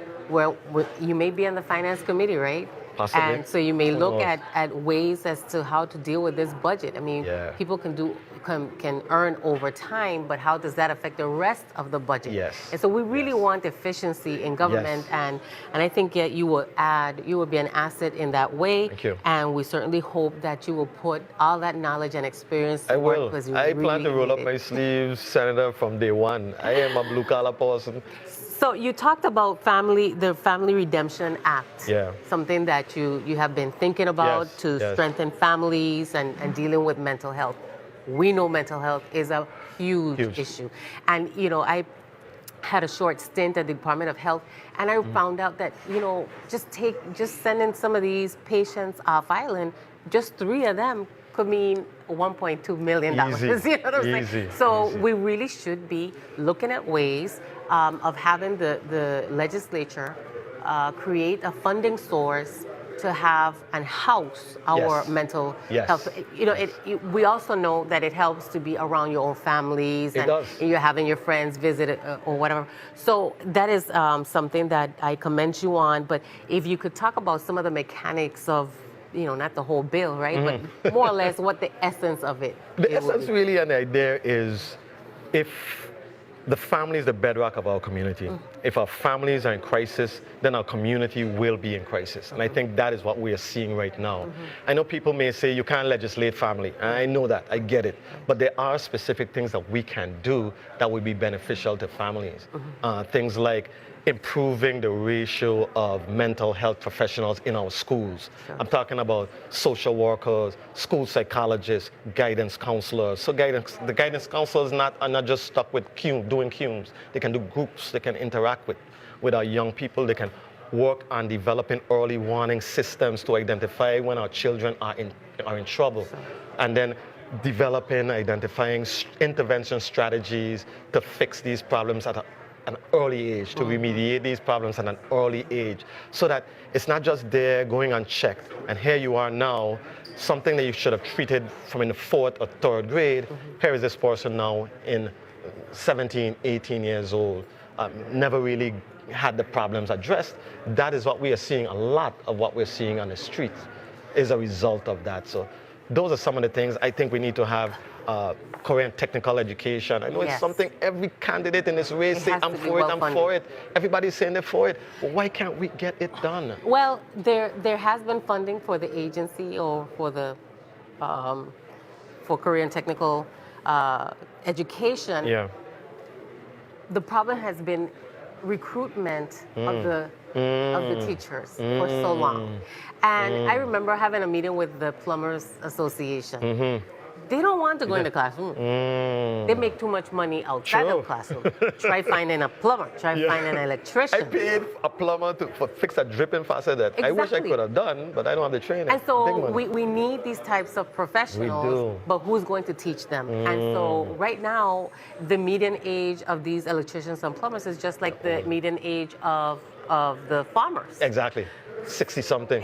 you may be on the finance committee, right?
Possibly.
And so you may look at ways as to how to deal with this budget. I mean, people can earn overtime, but how does that affect the rest of the budget? And so we really want efficiency in government, and I think you will be an asset in that way.
Thank you.
And we certainly hope that you will put all that knowledge and experience to
I
work.
will.
Because
I plan to roll up my sleeves, Senator, from day one. I am a blue-collar person.
So you talked about the Family Redemption Act, something that you have been thinking about to strengthen families and dealing with mental health. We know mental health is a huge issue. And, you know, I had a short stint at the Department of Health, and I found out that, you know, just sending some of these patients off island, just 3 of them could mean $1.2 million.
Easy.
You know what I'm
Easy.
saying? So we really should be looking at ways of having the legislature create a funding source to have and house our mental health. You know, we also know that it helps to be around your own families and you're having your friends visit or whatever. So that is something that I commend you on. But if you could talk about some of the mechanics of, you know, not the whole bill, right? But more or less what the essence of it.
The essence really and the idea is if the family is the bedrock of our community. If our families are in crisis, then our community will be in crisis. And I think that is what we are seeing right now. I know people may say you can't legislate family. I know that, I get it. But there are specific things that we can do that would be beneficial to families. Things like improving the ratio of mental health professionals in our schools. I'm talking about social workers, school psychologists, guidance counselors. So the guidance counselors are not just stuck with doing CUMES. They can do groups, they can interact with our young people, they can work on developing early warning systems to identify when our children are in trouble. And then identifying intervention strategies to fix these problems at an early age, to remediate these problems at an early age, so that it's not just there going unchecked. And here you are now, something that you should have treated from in the 4th or 3rd grade, here is this person now in 17, 18 years old, never really had the problems addressed. That is what we are seeing. A lot of what we're seeing on the streets is a result of that. So those are some of the things I think we need to have. Korean technical education. I know it's
Yes.
something every candidate in this race
It
say,
has
I'm
to be
for it, I'm
well-funded.
for it. Everybody's saying they're for it. But why can't we get it done?
Well, there has been funding for the agency or for the for Korean technical education.
Yeah.
The problem has been recruitment of the teachers for so long. And I remember having a meeting with the Plumbers Association. They don't want to go in the classroom. They make too much money outside
True.
the classroom. Try finding a plumber. Try finding an electrician.
I paid a plumber to fix a dripping faucet that I wish I
Exactly.
could have done, but I don't have the training.
And
Big
so
money.
we need these types of professionals,
do.
but who's going to teach them? And so right now, the median age of these electricians and plumbers is just like the median age of the farmers.
Exactly. 60 something.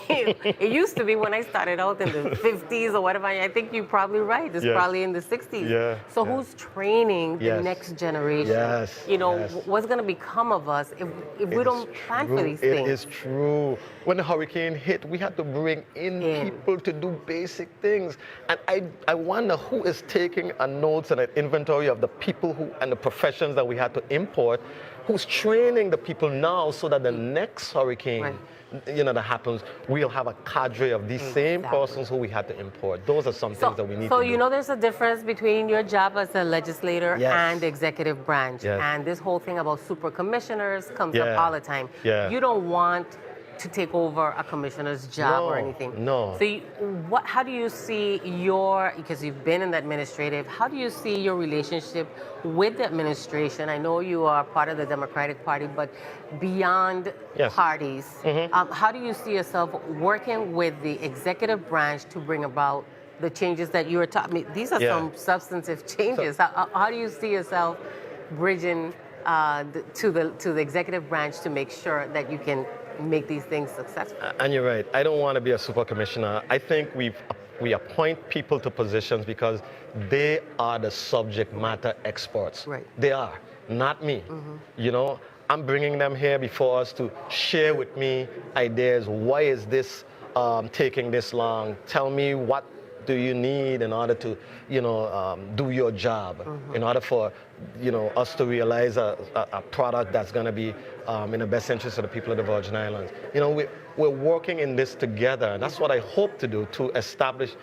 It used to be when I started out in the 50s or whatever. I think you're probably right. It's
Yes.
probably in the 60s.
Yeah,
So
yeah.
who's training the
Yes.
next generation?
Yes,
You know,
yes.
what's going to become of us if we don't plan for these
It
things?
is true. When the hurricane hit, we had to bring in people to do basic things. And I wonder who is taking a notes and an inventory of the people who and the professions that we had to import, who's training the people now so that the next hurricane,
Right.
that happens, we'll have a cadre of these same
Exactly.
persons who we had to import. Those are some things that we need
So
to do.
you know there's a difference between your job as a legislator
Yes.
and the executive branch.
Yes.
And this whole thing about super commissioners comes up
Yeah.
all the time.
Yeah.
You don't want to take over a commissioner's job or
No,
anything.
no.
So how do you see because you've been in the administrative, how do you see your relationship with the administration? I know you are part of the Democratic Party, but beyond
Yes.
parties, how do you see yourself working with the executive branch to bring about the changes that you were talking? These are
Yeah.
some substantive changes. How do you see yourself bridging to the executive branch to make sure that you can make these things successful?
And you're right. I don't want to be a super commissioner. I think we appoint people to positions because they are the subject matter experts.
Right.
They are, not me. I'm bringing them here before us to share with me ideas. Why is this taking this long? Tell me what do you need in order to, do your job, in order for, us to realize a product that's going to be in the best interest of the people of the Virgin Islands. We're working in this together, and that's what I hope to do, to establish.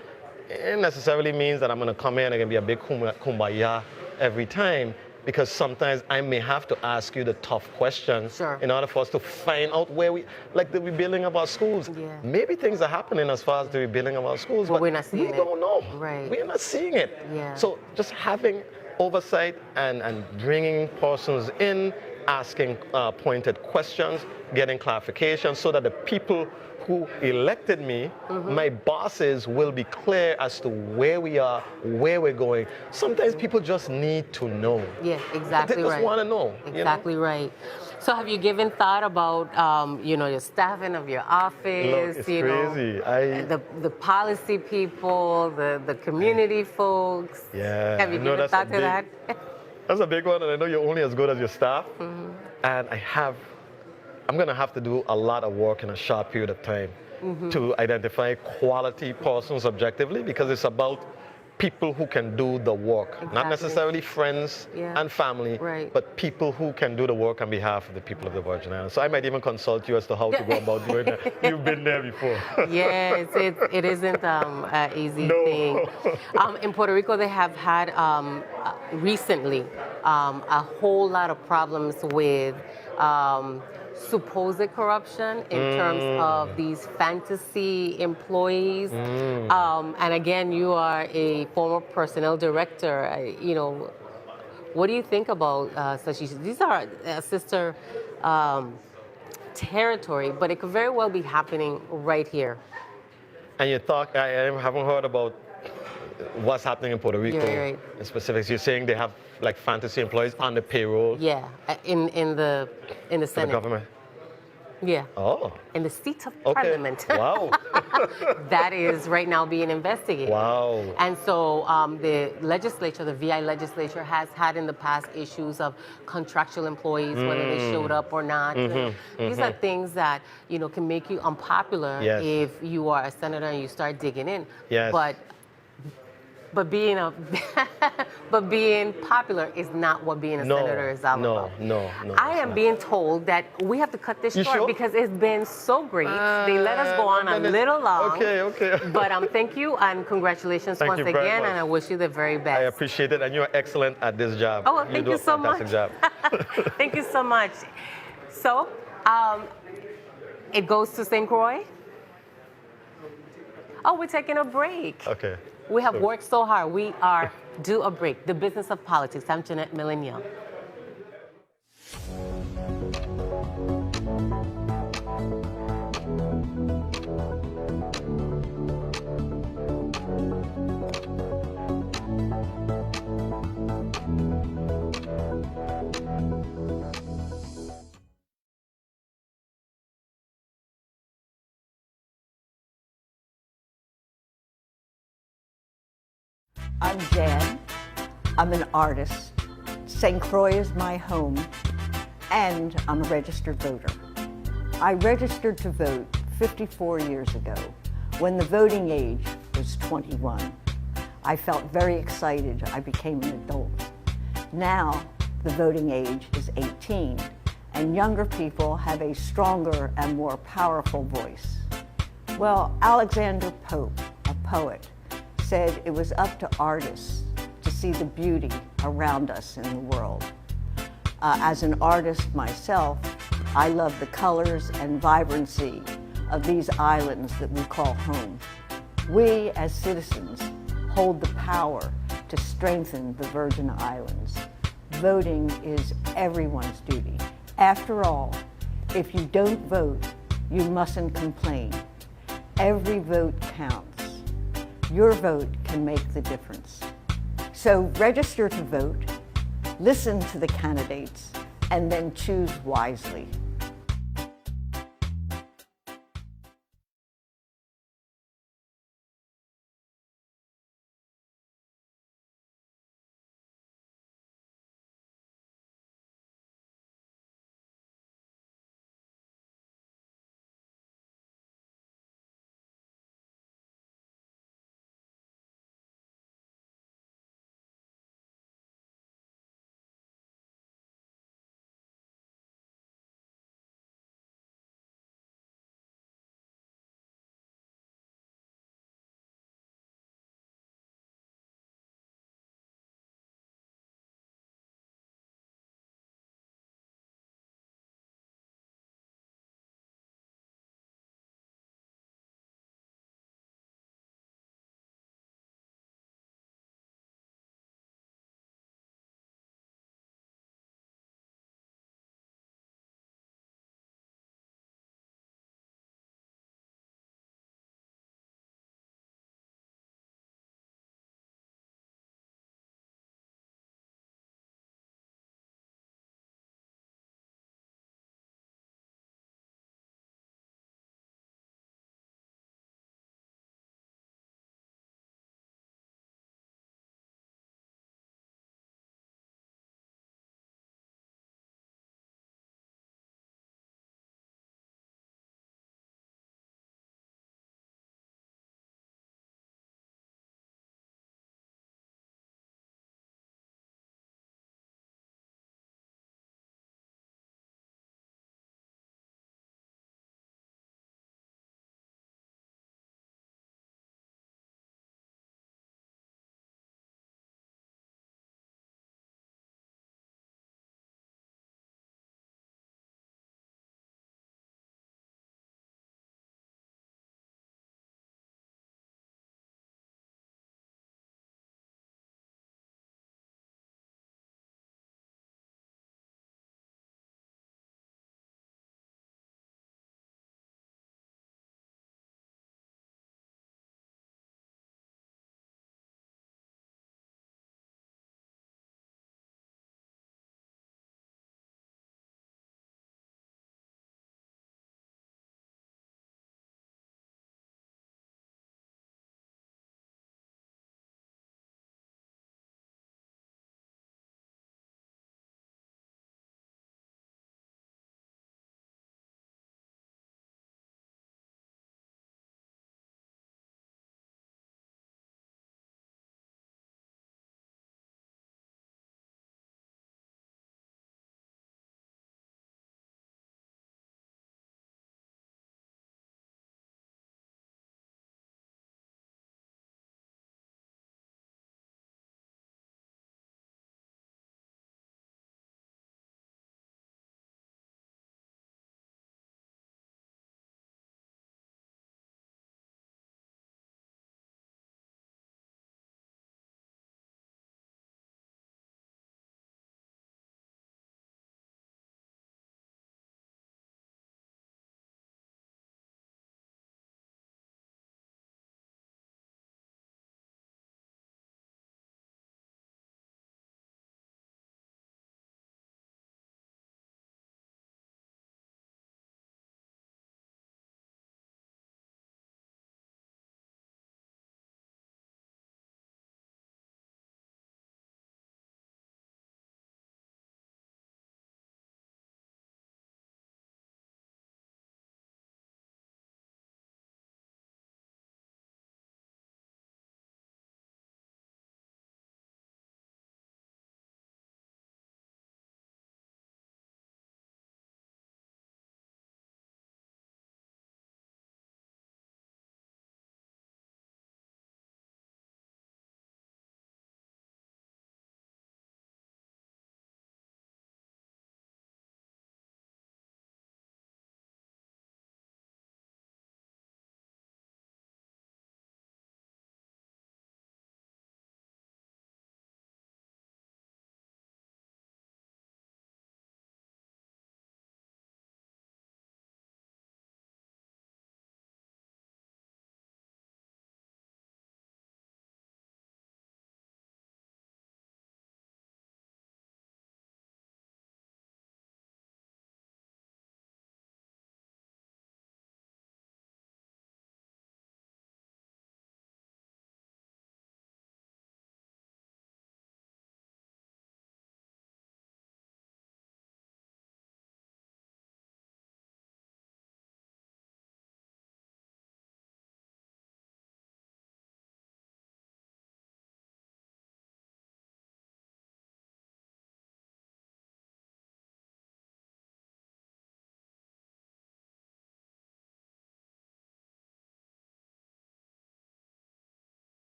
It necessarily means that I'm going to come in and going to be a big kumbaya every time, because sometimes I may have to ask you the tough questions
Sure.
in order for us to find out where like the rebuilding of our schools.
Yeah.
Maybe things are happening as far as the rebuilding of our schools,
But we're not seeing
we
it.
don't know.
Right.
We're not seeing it.
Yeah.
So just having oversight and bringing persons in, asking pointed questions, getting clarification so that the people who elected me, my bosses, will be clear as to where we are, where we're going. Sometimes people just need to know.
Yeah, exactly
They just
right.
want to know.
Exactly right. So have you given thought about, your staffing of your office,
Look, it's crazy.
the policy people, the community folks?
Yeah,
Have you
I know
given
that's a
thought to that?
That's a big one, and I know you're only as good as your staff. And I'm going to have to do a lot of work in a short period of time to identify quality persons objectively, because it's about people who can do the work, not
Exactly.
necessarily friends
Yeah.
and family,
Right.
but people who can do the work on behalf of the people of the Virgin Islands. So I might even consult you as to how to go about doing that. You've been there before.
Yes, it isn't an easy
No.
thing. In Puerto Rico, they have had recently a whole lot of problems with supposed corruption in terms of these fantasy employees. And again, you are a former personnel director. What do you think about such issues? These are sister territory, but it could very well be happening right here.
And you thought, I haven't heard about what's happening in Puerto Rico
Right.
in specifics. You're saying they have like fantasy employees on the payroll
Yeah, in the
for the
Senate.
government.
Yeah.
Oh,
In the seat of
okay.
Parliament.
Wow.
That is right now being investigated.
Wow.
And so the legislature, the VI legislature, has had in the past issues of contractual employees, whether they showed up or not. These are things that, you know, can make you unpopular
Yes.
if you are a senator and you start digging in.
Yes.
But being but being popular is not what being a senator is all about.
No.
I am being told that we have to cut this
You
short
sure?
because it's been so great. They let us go on a little long.
Okay.
But thank you and congratulations
Thank
once
you very
again,
much.
and I wish you the very best.
I appreciate it, and you're excellent at this job.
Oh, well, thank
do
you
a
so much.
fantastic job.
Thank you so much. So, it goes to St. Croix. Oh, we're taking a break.
Okay.
We have worked so hard. We are due a break. The Business of Politics. I'm Jeanette Millen-Young.
I'm Jan. I'm an artist. St. Croix is my home, and I'm a registered voter. I registered to vote 54 years ago when the voting age was 21. I felt very excited. I became an adult. Now, the voting age is 18, and younger people have a stronger and more powerful voice. Well, Alexander Pope, a poet, said it was up to artists to see the beauty around us in the world. As an artist myself, I love the colors and vibrancy of these islands that we call home. We, as citizens, hold the power to strengthen the Virgin Islands. Voting is everyone's duty. After all, if you don't vote, you mustn't complain. Every vote counts. Your vote can make the difference. So register to vote, listen to the candidates, and then choose wisely.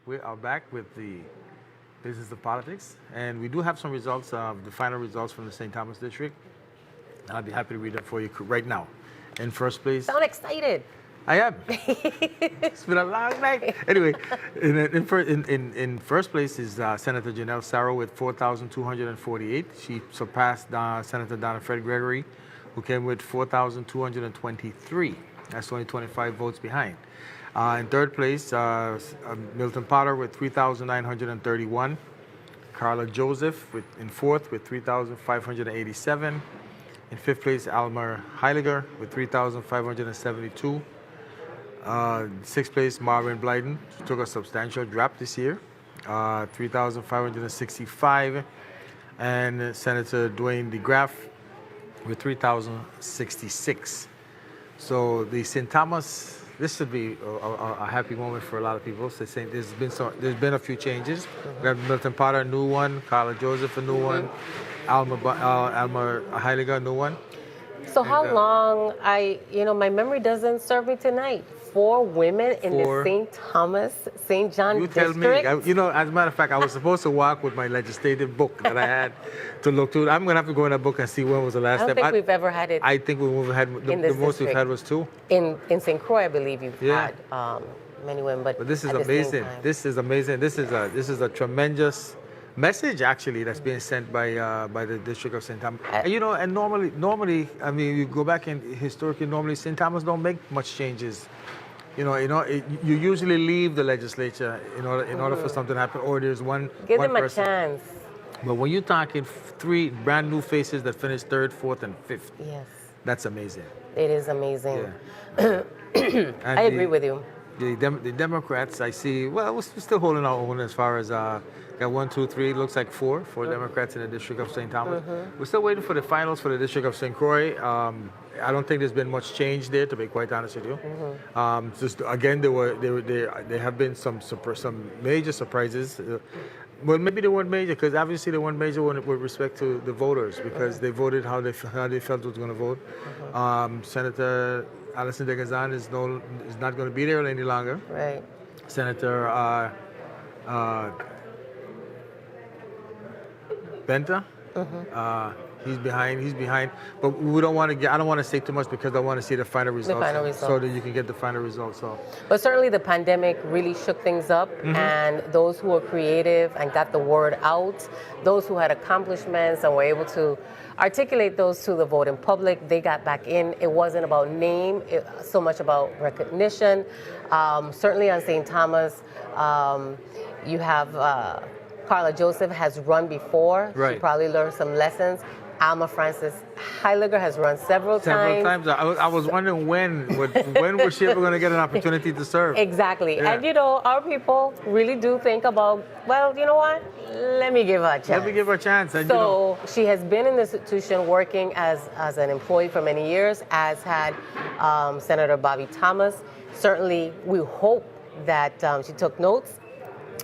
We are back with the Business of Politics, and we do have some results, the final results from the St. Thomas District. I'll be happy to read them for you right now. In first place,
Sound excited.
I am. It's been a long night. Anyway, in first place is Senator Janelle Sarro with 4,248. She surpassed Senator Donna Fred Gregory, who came with 4,223. That's only 25 votes behind. In third place, Milton Potter with 3,931. Carla Joseph in fourth with 3,587. In fifth place, Alma Heiliger with 3,572. Sixth place, Marvin Blyden took a substantial drop this year, 3,565. And Senator Dwayne DeGraff with 3,066. So the St. Thomas, this should be a happy moment for a lot of people. So there's been a few changes. We have Milton Potter, a new one. Carla Joseph, a new one. Alma Heiliger, a new one.
So how long, my memory doesn't serve me tonight. 4 women in the St. Thomas, St. John
You tell
district?
me. As a matter of fact, I was supposed to walk with my legislative book that I had to look through. I'm going to have to go in that book and see when was the last
I don't
time.
think we've ever had it.
I think we've had, the most we've had was 2.
In St. Croix, I believe you've had many women, but
this is
at the same
amazing.
time.
This is amazing. This is a tremendous message, actually, that's being sent by the District of St. Thomas. And normally, I mean, you go back and historically, normally St. Thomas don't make much changes. You usually leave the legislature in order for something to happen, or there's one
Give
one
them
person.
a chance.
But when you're talking 3 brand new faces that finished 3rd, 4th, and 5th,
Yes,
that's amazing.
it is amazing.
Yeah.
I agree with you.
The Democrats, I see, well, we're still holding our own as far as got 1, 2, 3, looks like 4 Democrats in the District of St. Thomas. We're still waiting for the finals for the District of St. Croix. I don't think there's been much change there, to be quite honest with you. Just again, there have been some major surprises. Well, maybe they weren't major, because obviously they weren't major with respect to the voters, because they voted how they felt was going to vote. Senator Alison De Gazan is not going to be there any longer.
Right.
Senator Benta, he's behind. But we don't want to I don't want to say too much, because I want to see the final results. So that you can get the final results. So.
But certainly the pandemic really shook things up, and those who were creative and got the word out, those who had accomplishments and were able to articulate those to the voting public, they got back in. It wasn't about name, so much about recognition. Certainly on St. Thomas, you have Carla Joseph has run before.
Right.
She probably learned some lessons. Alma Francis Heiliger has run several times.
I was wondering when was she ever going to get an opportunity to serve?
Exactly.
Yeah.
And our people really do think about, well, you know what? Let me give her a chance.
Let me give her a chance. And,
so she has been in the institution working as an employee for many years, as had Senator Bobby Thomas. Certainly, we hope that she took notes,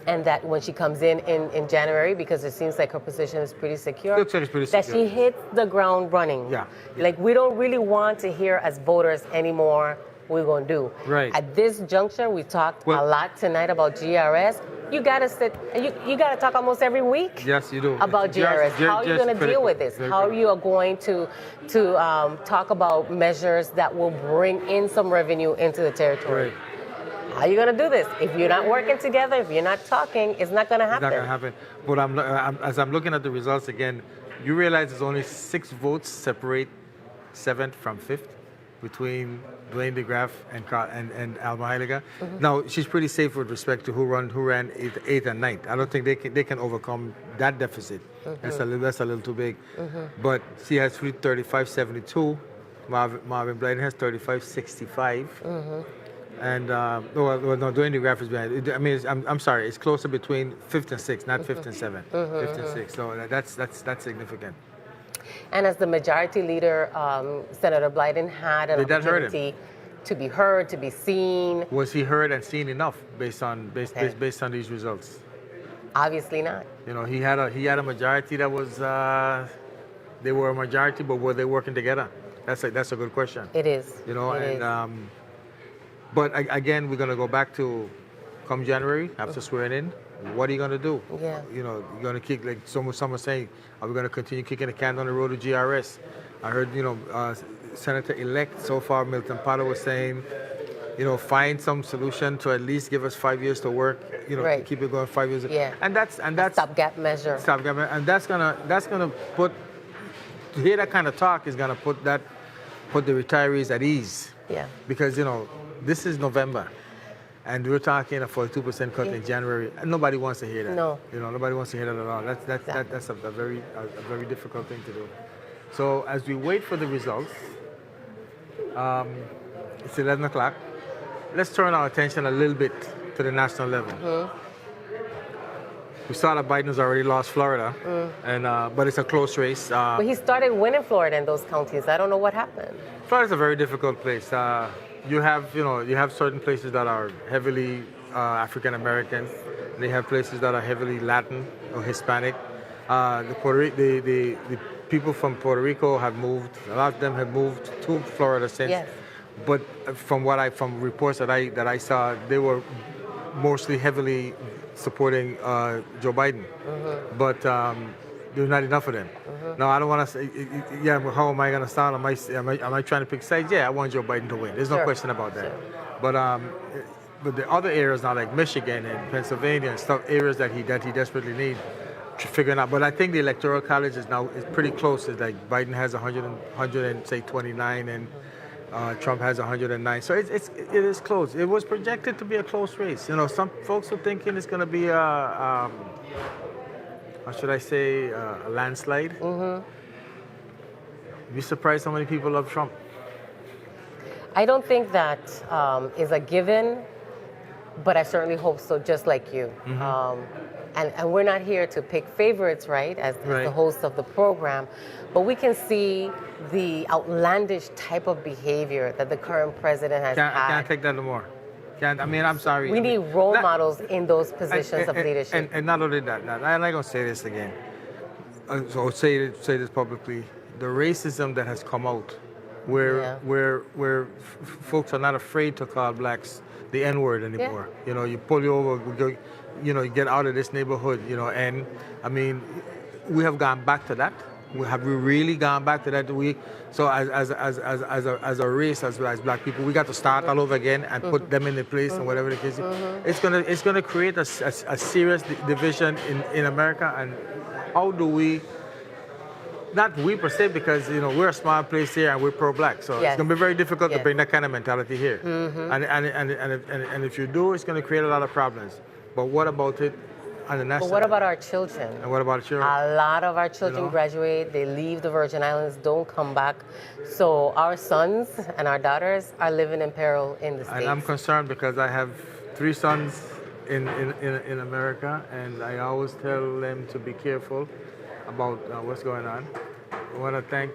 and that when she comes in January, because it seems like her position is pretty secure,
Looks like it's pretty
that
secure.
she hits the ground running.
Yeah.
Like, we don't really want to hear as voters anymore what we're going to do.
Right.
At this juncture, we talked a lot tonight about GRS. You got to sit, you got to talk almost every week.
Yes, you do.
About GRS. How are you going to deal with this? How are you going to talk about measures that will bring in some revenue into the territory?
Right.
How are you going to do this? If you're not working together, if you're not talking, it's not going to happen.
It's not going to happen. But as I'm looking at the results again, you realize there's only 6 votes separate 7th from 5th between Dwayne DeGraff and Alma Heiliger. Now, she's pretty safe with respect to who ran 8th and 9th. I don't think they can overcome that deficit. That's a little too big. But she has 35.72. Marvin Blyden has 35.65. And no, Dwayne DeGraff is behind. I mean, I'm sorry, it's closer between 5th and 6th, not 5th and 7th. 5th and 6th. So that's significant.
And as the majority leader, Senator Blyden had an opportunity to be heard, to be seen?
Was he heard and seen enough based on these results?
Obviously not.
You know, he had a majority that was they were a majority, but were they working together? That's a good question.
It is.
You know,
It
and
is.
but again, we're gonna go back to come January after swearing in. What are you gonna do?
Yeah.
You know, you're gonna kick like someone saying, are we gonna continue kicking the can down the road to GRS? I heard, you know, Senator-elect so far, Milton Potter was saying, you know, find some solution to at least give us 5 years to work. You know,
Right.
to keep it going 5 years.
Yeah.
And that's
Stopgap measure.
stopgap, and that's gonna put, to hear that kind of talk is gonna put the retirees at ease.
Yeah.
Because, you know, this is November, and we're talking a 42% cut in January, and nobody wants to hear that.
No.
You know, nobody wants to hear that at all. That's a very difficult thing to do. So as we wait for the results, it's 11 o'clock. Let's turn our attention a little bit to the national level. We saw that Biden has already lost Florida, and but it's a close race.
But he started winning Florida in those counties. I don't know what happened.
Florida's a very difficult place. You have certain places that are heavily African American. They have places that are heavily Latin or Hispanic. The people from Puerto Rico have moved. A lot of them have moved to Florida since.
Yes.
But from reports that I saw, they were mostly heavily supporting Joe Biden. But there's not enough of them. Now, I don't want to say, yeah, well, how am I going to sound? Am I trying to pick sides? Yeah, I want Joe Biden to win. There's no question about that. But the other areas now, like Michigan and Pennsylvania and stuff, areas that he desperately needs figuring out. But I think the Electoral College is pretty close. It's like Biden has 129 and Trump has 109. So it is close. It was projected to be a close race. You know, some folks are thinking it's going to be how should I say, a landslide. You'd be surprised how many people love Trump.
I don't think that is a given, but I certainly hope so, just like you. And we're not here to pick favorites, right, as the host of the program, but we can see the outlandish type of behavior that the current president has had.
I can't take that no more. I'm sorry.
We need role models in those positions of leadership.
And not only that, I'm not going to say this again. So I'll say this publicly. The racism that has come out, where folks are not afraid to call blacks the N-word anymore. You know, you pull you over, you get out of this neighborhood, and I mean, we have gone back to that. Have we really gone back to that? So as a race, as black people, we got to start all over again and put them in their place and whatever the case is. It's gonna create a serious division in America. And how do we? Not we per se, because we're a small place here and we're pro-black, so it's gonna be very difficult to bring that kind of mentality here. And if you do, it's gonna create a lot of problems. But what about it?
But what about our children?
And what about children?
A lot of our children graduate, they leave the Virgin Islands, don't come back. So our sons and our daughters are living in peril in the States.
And I'm concerned because I have 3 sons in America, and I always tell them to be careful about what's going on. I want to thank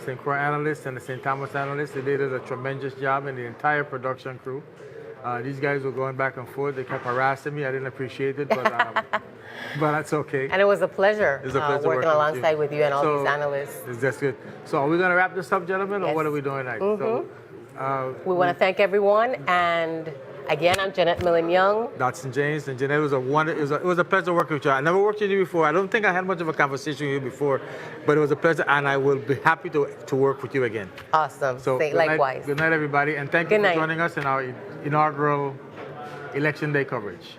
St. Croix analysts and the St. Thomas analysts. They did a tremendous job, and the entire production crew. These guys were going back and forth. They kept harassing me. I didn't appreciate it, but that's okay.
And it was a pleasure, working alongside with you and all these analysts.
That's good. So are we going to wrap this up, gentlemen, or what are we doing next? So,
we want to thank everyone, and again, I'm Jeanette Millen-Young.
Dotson James, and Jeanette, it was a pleasure working with you. I never worked with you before. I don't think I had much of a conversation with you before, but it was a pleasure, and I will be happy to work with you again.
Awesome.
So
likewise.
Good night, everybody, and thank you for joining us in our inaugural Election Day coverage.